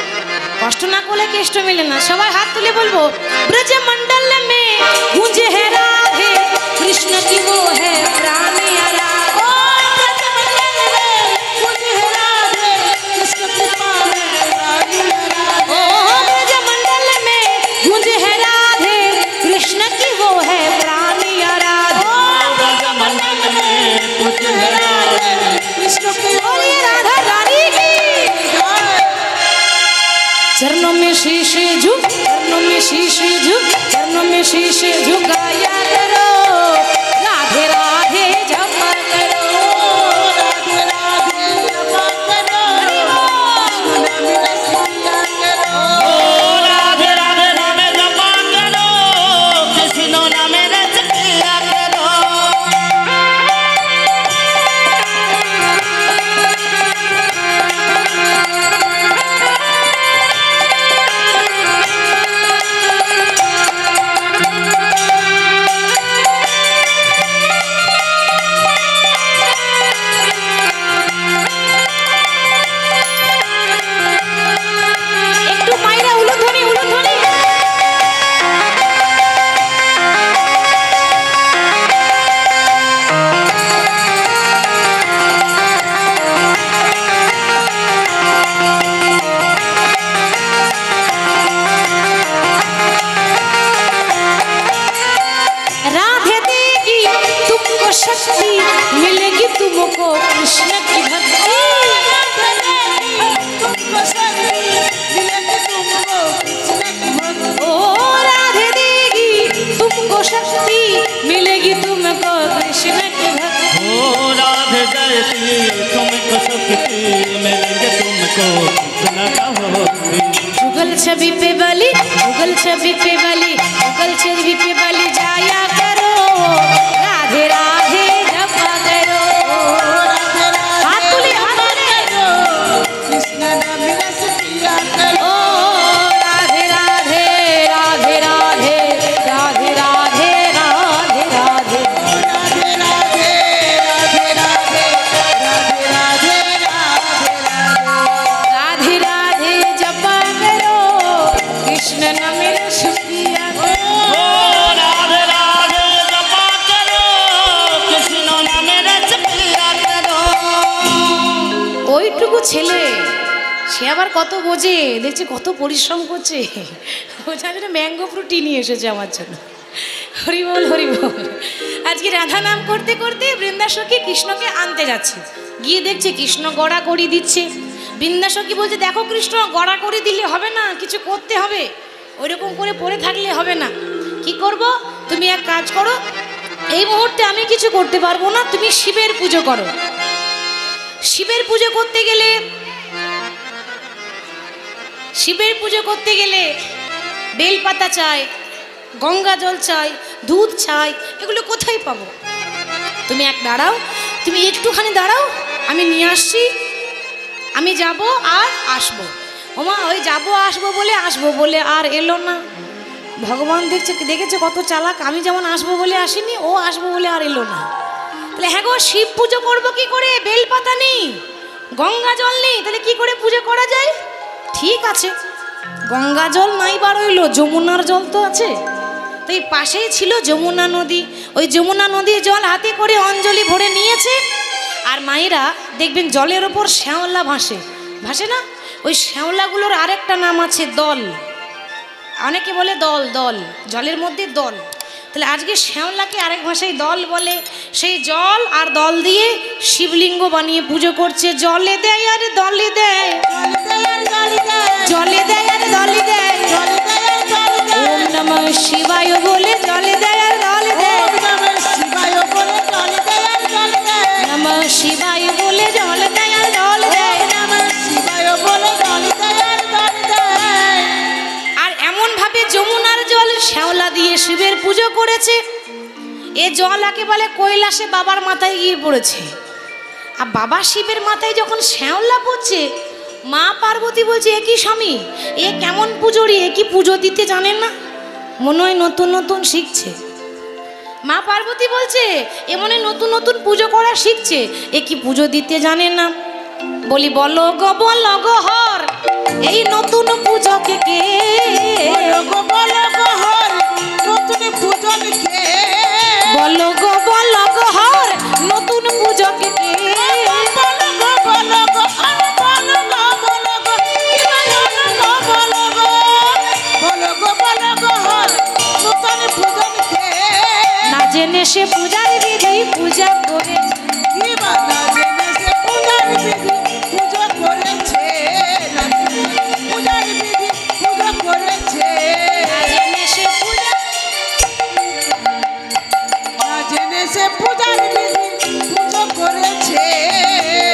[SPEAKER 1] কষ্ট না করলে কেষ্ট মেলে না। সবাই হাত তুলে বলবো, ব্রজ মন্ডল মে গूंज है राधे, कृष्ण की वो है प्राण आराधे।
[SPEAKER 2] ओ ब्रज मंडल में गूंज है राधे, कृष्ण कृपा में प्राणी राधे।
[SPEAKER 1] ओ ब्रज मंडल में गूंज है राधे, कृष्ण की वो है प्राण आराधे।
[SPEAKER 2] ब्रज मंडल में गूंज है राधे, कृष्ण की
[SPEAKER 1] बोलिए राधा रानी की। चरणों में शीश झुक, चरणों में शीश झुक, चरणों में शीश झुकाया करो, राधे राधे जपा करो।
[SPEAKER 2] राधे राधे जपा करो, कृष्ण नाम रस पिया करो। राधे राधे नाम जपा करो, कृष्ण नाम रस पिया करो।
[SPEAKER 1] একটু মাইরা উলুধ্বনি উলুধ্বনি। राधे देगी तुमको शक्ति, मिलेगी तुमको कृष्ण की भक्ति।
[SPEAKER 2] तुमको शक्ति मिलेगी, तुमको कृष्ण की भक्ति।
[SPEAKER 1] ओ राधे देगी तुमको शक्ति, मिलेगी तुमको कृष्ण की भक्ति।
[SPEAKER 2] ओ राधे जयती तुमको शक्ति मिलेगी, तुमको कृष्ण का भक्ति।
[SPEAKER 1] जुगल छवि पे बलि, जुगल छवि पे बलि, जुगल छवि पे बलि जाया करो, राधे राधे जपा करो।
[SPEAKER 2] राधे
[SPEAKER 1] हाथ तुले, हाथ तुले।
[SPEAKER 2] कृष्ण नाम रस पिया करो।
[SPEAKER 1] ओ राधे राधे राधे राधे राधे राधे राधे राधे।
[SPEAKER 2] राधे राधे राधे राधे राधे राधे
[SPEAKER 1] राधे राधे जपा करो, कृष्ण नाम रस पिया करो।
[SPEAKER 2] ओ राधे राधे जपा करो, कृष्ण नाम रस पिया करो।
[SPEAKER 1] ওইটুকু ছেলে, সে আবার কত বোঝে, দেখছে কত পরিশ্রম করছে, ও জানে না ম্যাঙ্গো ফ্রুটি নিয়ে এসেছে আমার জন্য। হরি বল হরি বল। আজকে রাধা নাম করতে করতে বৃন্দাসখী কৃষ্ণকে আনতে যাচ্ছে, গিয়ে দেখছে কৃষ্ণ গড়াগড়ি দিচ্ছে। বৃন্দাসখী বলছে, দেখো কৃষ্ণ, গড়াগড়ি দিলে হবে না, কিছু করতে হবে, ওইরকম করে পড়ে থাকলে হবে না। কি করব? তুমি এক কাজ করো, এই মুহূর্তে আমি কিছু করতে পারবো না, তুমি শিবের পুজো করো। শিবের পুজো করতে গেলে, শিবের পুজো করতে গেলে বেলপাতা চাই, গঙ্গা জল চাই, দুধ চাই, এগুলো কোথায় পাবো? তুমি এক দাঁড়াও, তুমি একটুখানি দাঁড়াও, আমি নিয়ে আসছি, আমি যাব আর আসবো। ওমা ওই যাবো আসবো বলে আর এলো না। ভগবান দেখেছে কত চালাক, আমি যেমন আসবো বলে আসিনি, ও আসবো বলে আর এলো না। তাহলে হ্যাঁ গো, শিব পুজো করবো কি করে? বেলপাতা নেই, গঙ্গা জল নেই, তাহলে কি করে পুজো করা যায়? ঠিক আছে, গঙ্গা জল নাই বার হইলো, যমুনার জল তো আছে। তো এই পাশেই ছিল যমুনা নদী, ওই যমুনা নদীর জল হাতে করে অঞ্জলি ভরে নিয়েছে। আর মায়েরা দেখবেন জলের ওপর শ্যাওলা ভাসে, ভাসে না? ওই শ্যাওলাগুলোর আরেকটা নাম আছে দল, অনেকে বলে দল, দল জলের মধ্যে দল। তাহলে আজকে শ্যাওলাকে আরেক ভাষায় দল বলে। সেই জল আর দল দিয়ে শিবলিঙ্গ বানিয়ে পুজো করছে। জলে দেয় আর দলে দেয়, জলে দেয় আর দলে দেয়, ওম নমঃ শিবায় বলে জলে দেয় আর দলে দেয়, নমঃ শিবায় বলে জলে দেয় আর দলে দেয়। আর এমন ভাবে যমুনার জল শ্যাওলা দিয়ে শিবের পুজো করেছে। এ জল একেবারে কৈলাসে বাবার মাথায় গিয়ে পড়েছে। আর বাবা শিবের মাথায় যখন শ্যাওলা পড়ছে, মা পার্বতী বলছে, এ কি স্বামী, এ কেমন পুজোরি, এ কি পুজো দিতে জানেন না? মনে হয় নতুন নতুন শিখছে। মা পার্বতী বলছে, এ মনে হয় নতুন নতুন পুজো করা শিখছে, এ কি পুজো দিতে জানেন না? বলি বলো গো হর, এই নতুন পুজোকে কে? বলো গো হর, নতুন পুজোকে কে? না জেনে সে পূজার বিধি পূজা করেছে,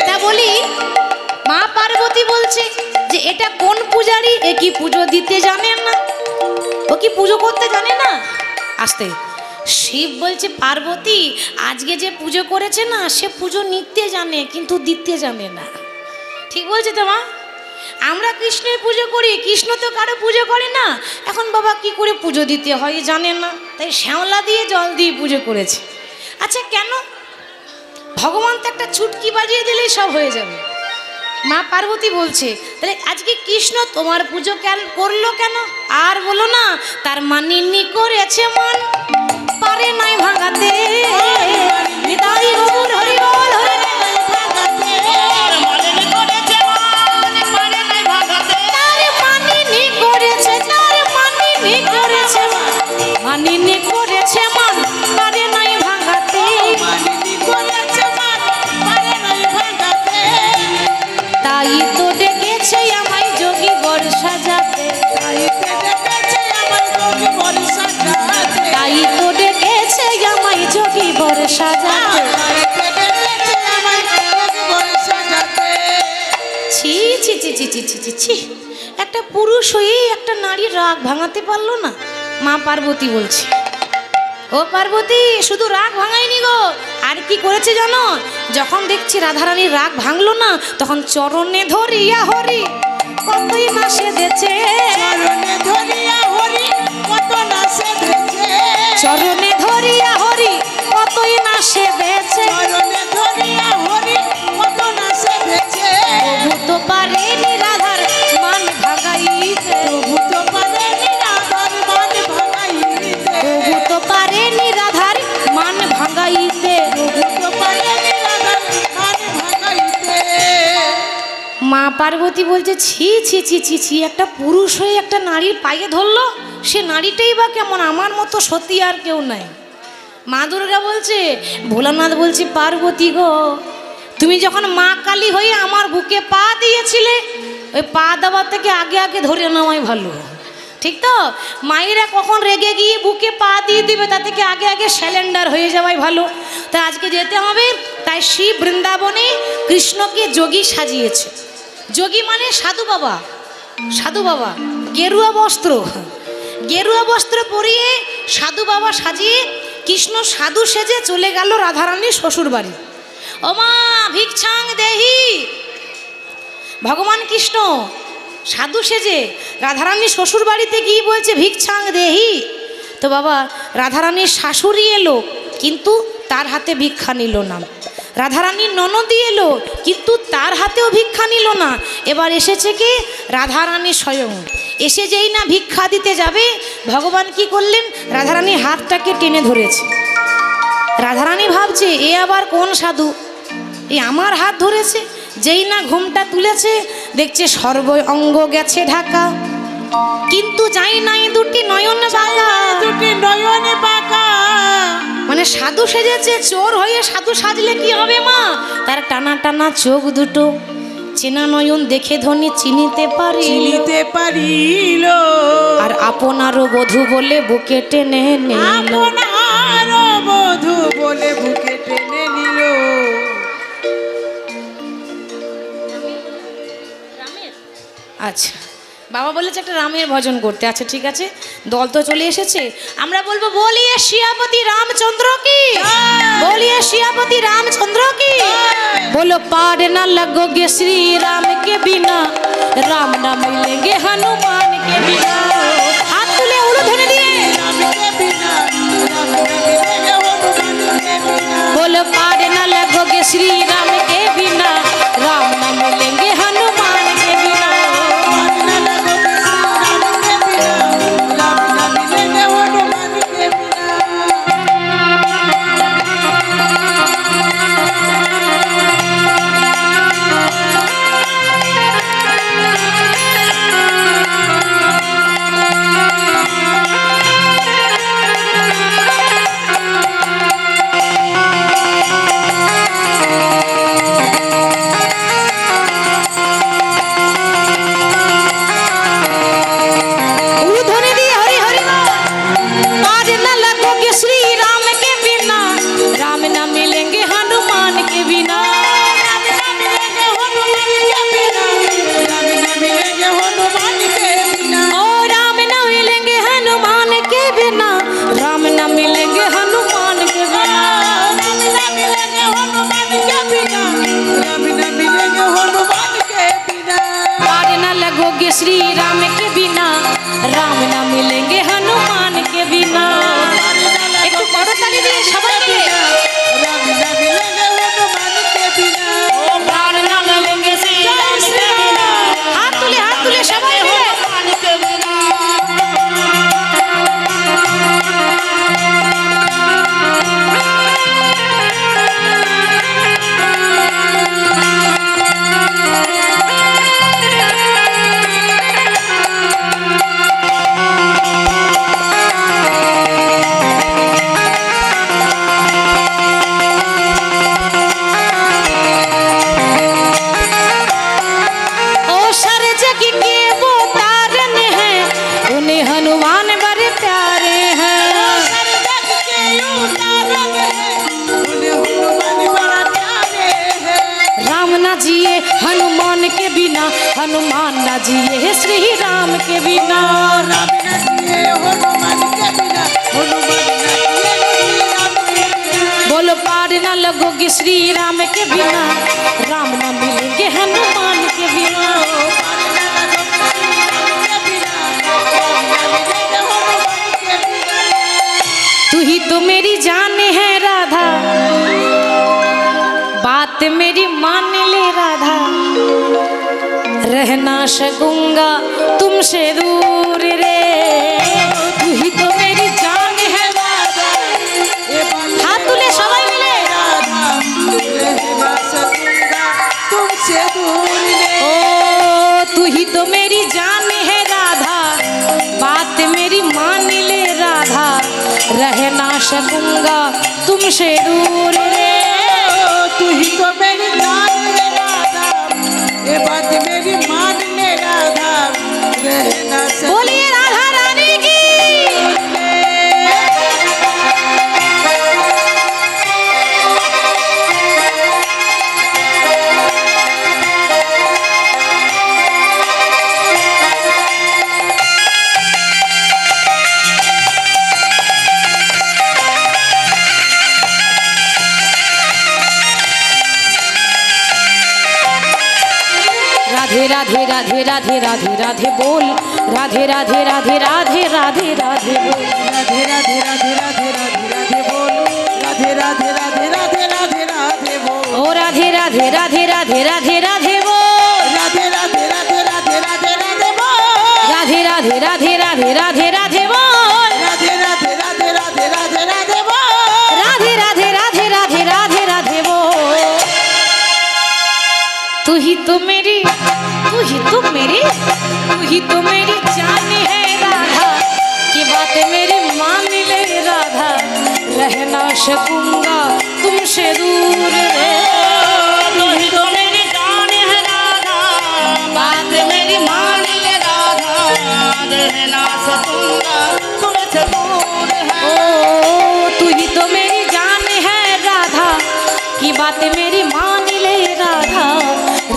[SPEAKER 1] তা বলি মা পার্বতী বলছে যে এটা কোন পূজারি, এ কি পুজো দিতে জানেন না? ও কি পুজো করতে জানে না? আসতে শিব বলছে, পার্বতী আজকে যে পুজো করেছে না, সে পুজো নিতে জানে কিন্তু দিতে জানে না। ঠিক বলছে তো মা? আমরা কৃষ্ণের পুজো করি, কৃষ্ণ তো কারো পুজো করে না। এখন বাবা কি করে পুজো দিতে হয় জানেন না, তাই শ্যাওলা দিয়ে জল দিয়ে পুজো করেছে। আচ্ছা কেন? ভগবান তো একটা চুটকি বাজিয়ে দিলেই সব হয়ে যাবে। মা পার্বতী বলছে, তাহলে আজকে কৃষ্ণ তোমার পুজো কেন করলো কেন? আর বলো না, তার মানিনি করেছে মন, পারে নাই ভাঙাতে। নিতাই গৌর হরি বল, হরি মানিনি করেছে মন, পারে নাই ভাঙাতে। তাই তো ডেকেছে আমায় যোগী বর সাজাতে, তাই তো ডেকেছে আমায় যোগী বর সাজাতে। ছি ছি ছি ছি ছি ছি ছি ছি, একটা পুরুষ হয়ে একটা নারীর রাগ ভাঙাতে পারলো না। মা পার্বতী বলছে, ও পার্বতী শুধু রাগ ভাঙায়নি গো, আর কি করেছে জানো? যখন দেখছি রাধারানীর রাগ ভাঙলো না, তখন চরণে ধরিয়া হরি কতই না সেধেছে, চরণে ধরিয়া হরি কত না সেধেছে, চরণে ধরিয়া হরি কতই না সেধেছে, চরণে ধরিয়া হরি কত না সেধেছে। প্রভু তো পারেনি রাধার মান ভাগাইতে, প্রভু তো পারেনি রাধার মান ভাগাইতে, প্রভু তো পারেনি রাধার মান ভাগাইতে, প্রভু তো পারেনি রাধার মান ভাগাইতে। মা পার্বতী বলছে, ছি ছি ছি ছি ছি, একটা পুরুষ হয়ে একটা নারীর পায়ে ধরলো, সে নারীটাই বা কেমন, আমার মতো সতী আর কেউ নাই। মা দুর্গা বলছে, ভোলানাথ বলছে, পার্বতী গো, তুমি যখন মা কালী হয়ে আমার বুকে পা দিয়েছিলে, ওই পা দেওয়ার থেকে আগে আগে ধরে নেওয়াই ভালো। ঠিক তো? মায়েরা কখন রেগে গিয়ে বুকে পা দিয়ে দিবে, তা থেকে আগে আগে স্যালেন্ডার হয়ে যাওয়াই ভালো। তাই আজকে যেতে হবে। তাই শিব বৃন্দাবনে কৃষ্ণকে যোগী সাজিয়েছে। যোগী মানে সাধু বাবা, সাধু বাবা গেরুয়া বস্ত্র, গেরুয়া বস্ত্র পরিয়ে সাধু বাবা সাজিয়ে কৃষ্ণ সাধু সেজে চলে গেল রাধারানীর শ্বশুর বাড়ি। ও মা ভিক্ষাং দেহি, ভগবান কৃষ্ণ সাধু সেজে রাধারানীর শ্বশুর বাড়িতে গিয়ে বলছে ভিক্ষাং দেহি। তো বাবা রাধারানীর শাশুড়ি এলো, কিন্তু তার হাতে ভিক্ষা নিল না। রাধারানীর ননদি এলো, কিন্তু তার হাতেও ভিক্ষা নিল না। এবার এসেছে কি রাধারানী স্বয়ং। এসে যেই না ভিক্ষা দিতে যাবে, ভগবান কি করলেন, রাধারানীর হাতটাকে টেনে ধরেছে। রাধারানী ভাবছে এ আবার কোন সাধু, এ আমার হাত ধরেছে। যেই না ঘুমটা তুলেছে, দেখছে সর্ব অঙ্গ গেছে ঢাকা, কিন্তু যাই নাই দুটি নয়ন বাঁকা,
[SPEAKER 2] দুটি নয়নে বাঁকা।
[SPEAKER 1] মানে সাধু সেজেছে, চোর হয়ে সাধু সাজলে কি হবে মা, তার টানা টানা চোখ দুটো, চেনা নয়ন দেখে ধনী চিনিতে
[SPEAKER 2] পারিল,
[SPEAKER 1] আর আপনারও বধূ বলে বুকে টেনে নিল।
[SPEAKER 2] আপনারও বধূ বলে বুকে টেনে নিল।
[SPEAKER 1] আচ্ছা, বাবা বলেছে একটা রামের ভজন করতে। আচ্ছা ঠিক আছে, দল তো চলে এসেছে, আমরা বলবো বলিয়ে শিয়াপতি রামচন্দ্র কি, বলিয়ে শিয়াপতি রামচন্দ্র কি। बोलो पार न लगोगे श्री राम के बिना, राम न मिलेंगे हनुमान के बिना। हाथ तुले उलूध्वनि दिए, बोलो पार न लगोगे श्री राम के बिना, राम न मिलेंगे हनुमान के बिना। श्री राम के बिना, राम न मिलेंगे हनुमान के बिना। एक तो बड़ो ताली दिए सबाई मिले, राम न मिलेंगे हनुमान के बिना, प्राण न मिलेंगे श्री राम के बिना। हाथ तुले सबाई मिले, हनुमान के बिना। हनुमान के बिना, हनुमान न जिए श्री राम के बिना,
[SPEAKER 2] राम न जिए हनुमान के बिना, हनुमान न जिए श्री राम के बिना।
[SPEAKER 1] बोलो पार न लगोगे श्री राम के बिना, राम न मिलेंगे हनुमान के बिना। तू ही तो मेरी जान है राधा, बात मेरी मान ले राधा, रहना सकूंगा तुमसे दूर रे। तू ही तो मेरी जान है राधा, हाथ तुले सबाई मिले,
[SPEAKER 2] रहना सकूंगा तुमसे दूर रे।
[SPEAKER 1] ओ तू ही तो मेरी जान है राधा, बात मेरी मान ले राधा, रह ना सकूंगा तुमसे दूर रे।
[SPEAKER 2] तू ही तो मेरी जान है राधा, ये बात मेरी मान ले राधा, रहना सकूंगा।
[SPEAKER 1] बोलिए राधा रानी की। राधे राधे राधे राधे राधे राधे बोल, राधे राधे राधे राधे राधे राधे बोल,
[SPEAKER 2] राधे राधे राधे राधे राधे राधे बोल, राधे राधे राधे রাধে রাধে বল
[SPEAKER 1] ও রাধে রাধে রাধে রাধে রাধে রাধে বল
[SPEAKER 2] রাধে রাধে রাধে রাধে রাধে রাধে বল
[SPEAKER 1] রাধে রাধে রাধে রাধে রাধে রাধে বল
[SPEAKER 2] রাধে রাধে রাধে রাধে রাধে রাধে বল
[SPEAKER 1] राधे राधे राधे राधे राधे राधे वो तू ही तो मेरी जान है राधा की बात मेरी मान ले राधा रह ना सकूंगा तुमसे दूर रे तू ही तो मेरी जान है राधा बात मेरी मान ले राधा रह ना सकूंगा तुमसे दूर है ओ तू ही तो मेरी जान है राधा की बात मेरी मान ले राधा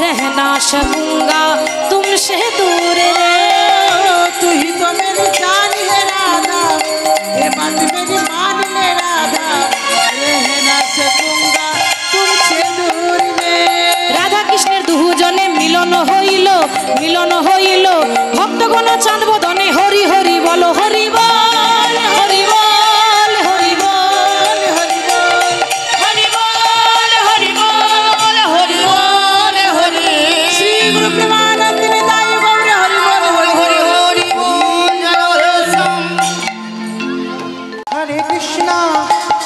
[SPEAKER 1] रह ना सकूंगा तुमसे दूर रे
[SPEAKER 2] तू ही तो मेरी जान है राधा ये बात मेरी मान ले राधा रह ना सकूंगा तुमसे दूर में
[SPEAKER 1] राधा कृष्णेर दुहुजने मिलन हইল भक्तगण चाँद बदने हरि हरि बोलो हरि बोल हरि बोल हरि बोल हरि बोल हरि बोल हरि बोल हरि बोल हरि
[SPEAKER 2] श्री गुरु प्रेमानंद निताय गौर हरि बोल हरि
[SPEAKER 1] हरि बोल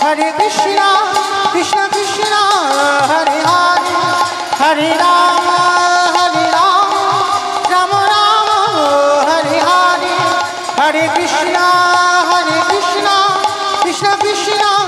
[SPEAKER 3] हरे कृष्णा कृष्ण कृष्ण हरे हरे हरे राम राम राम हरे हरे हरे कृष्णा कृष्ण कृष्ण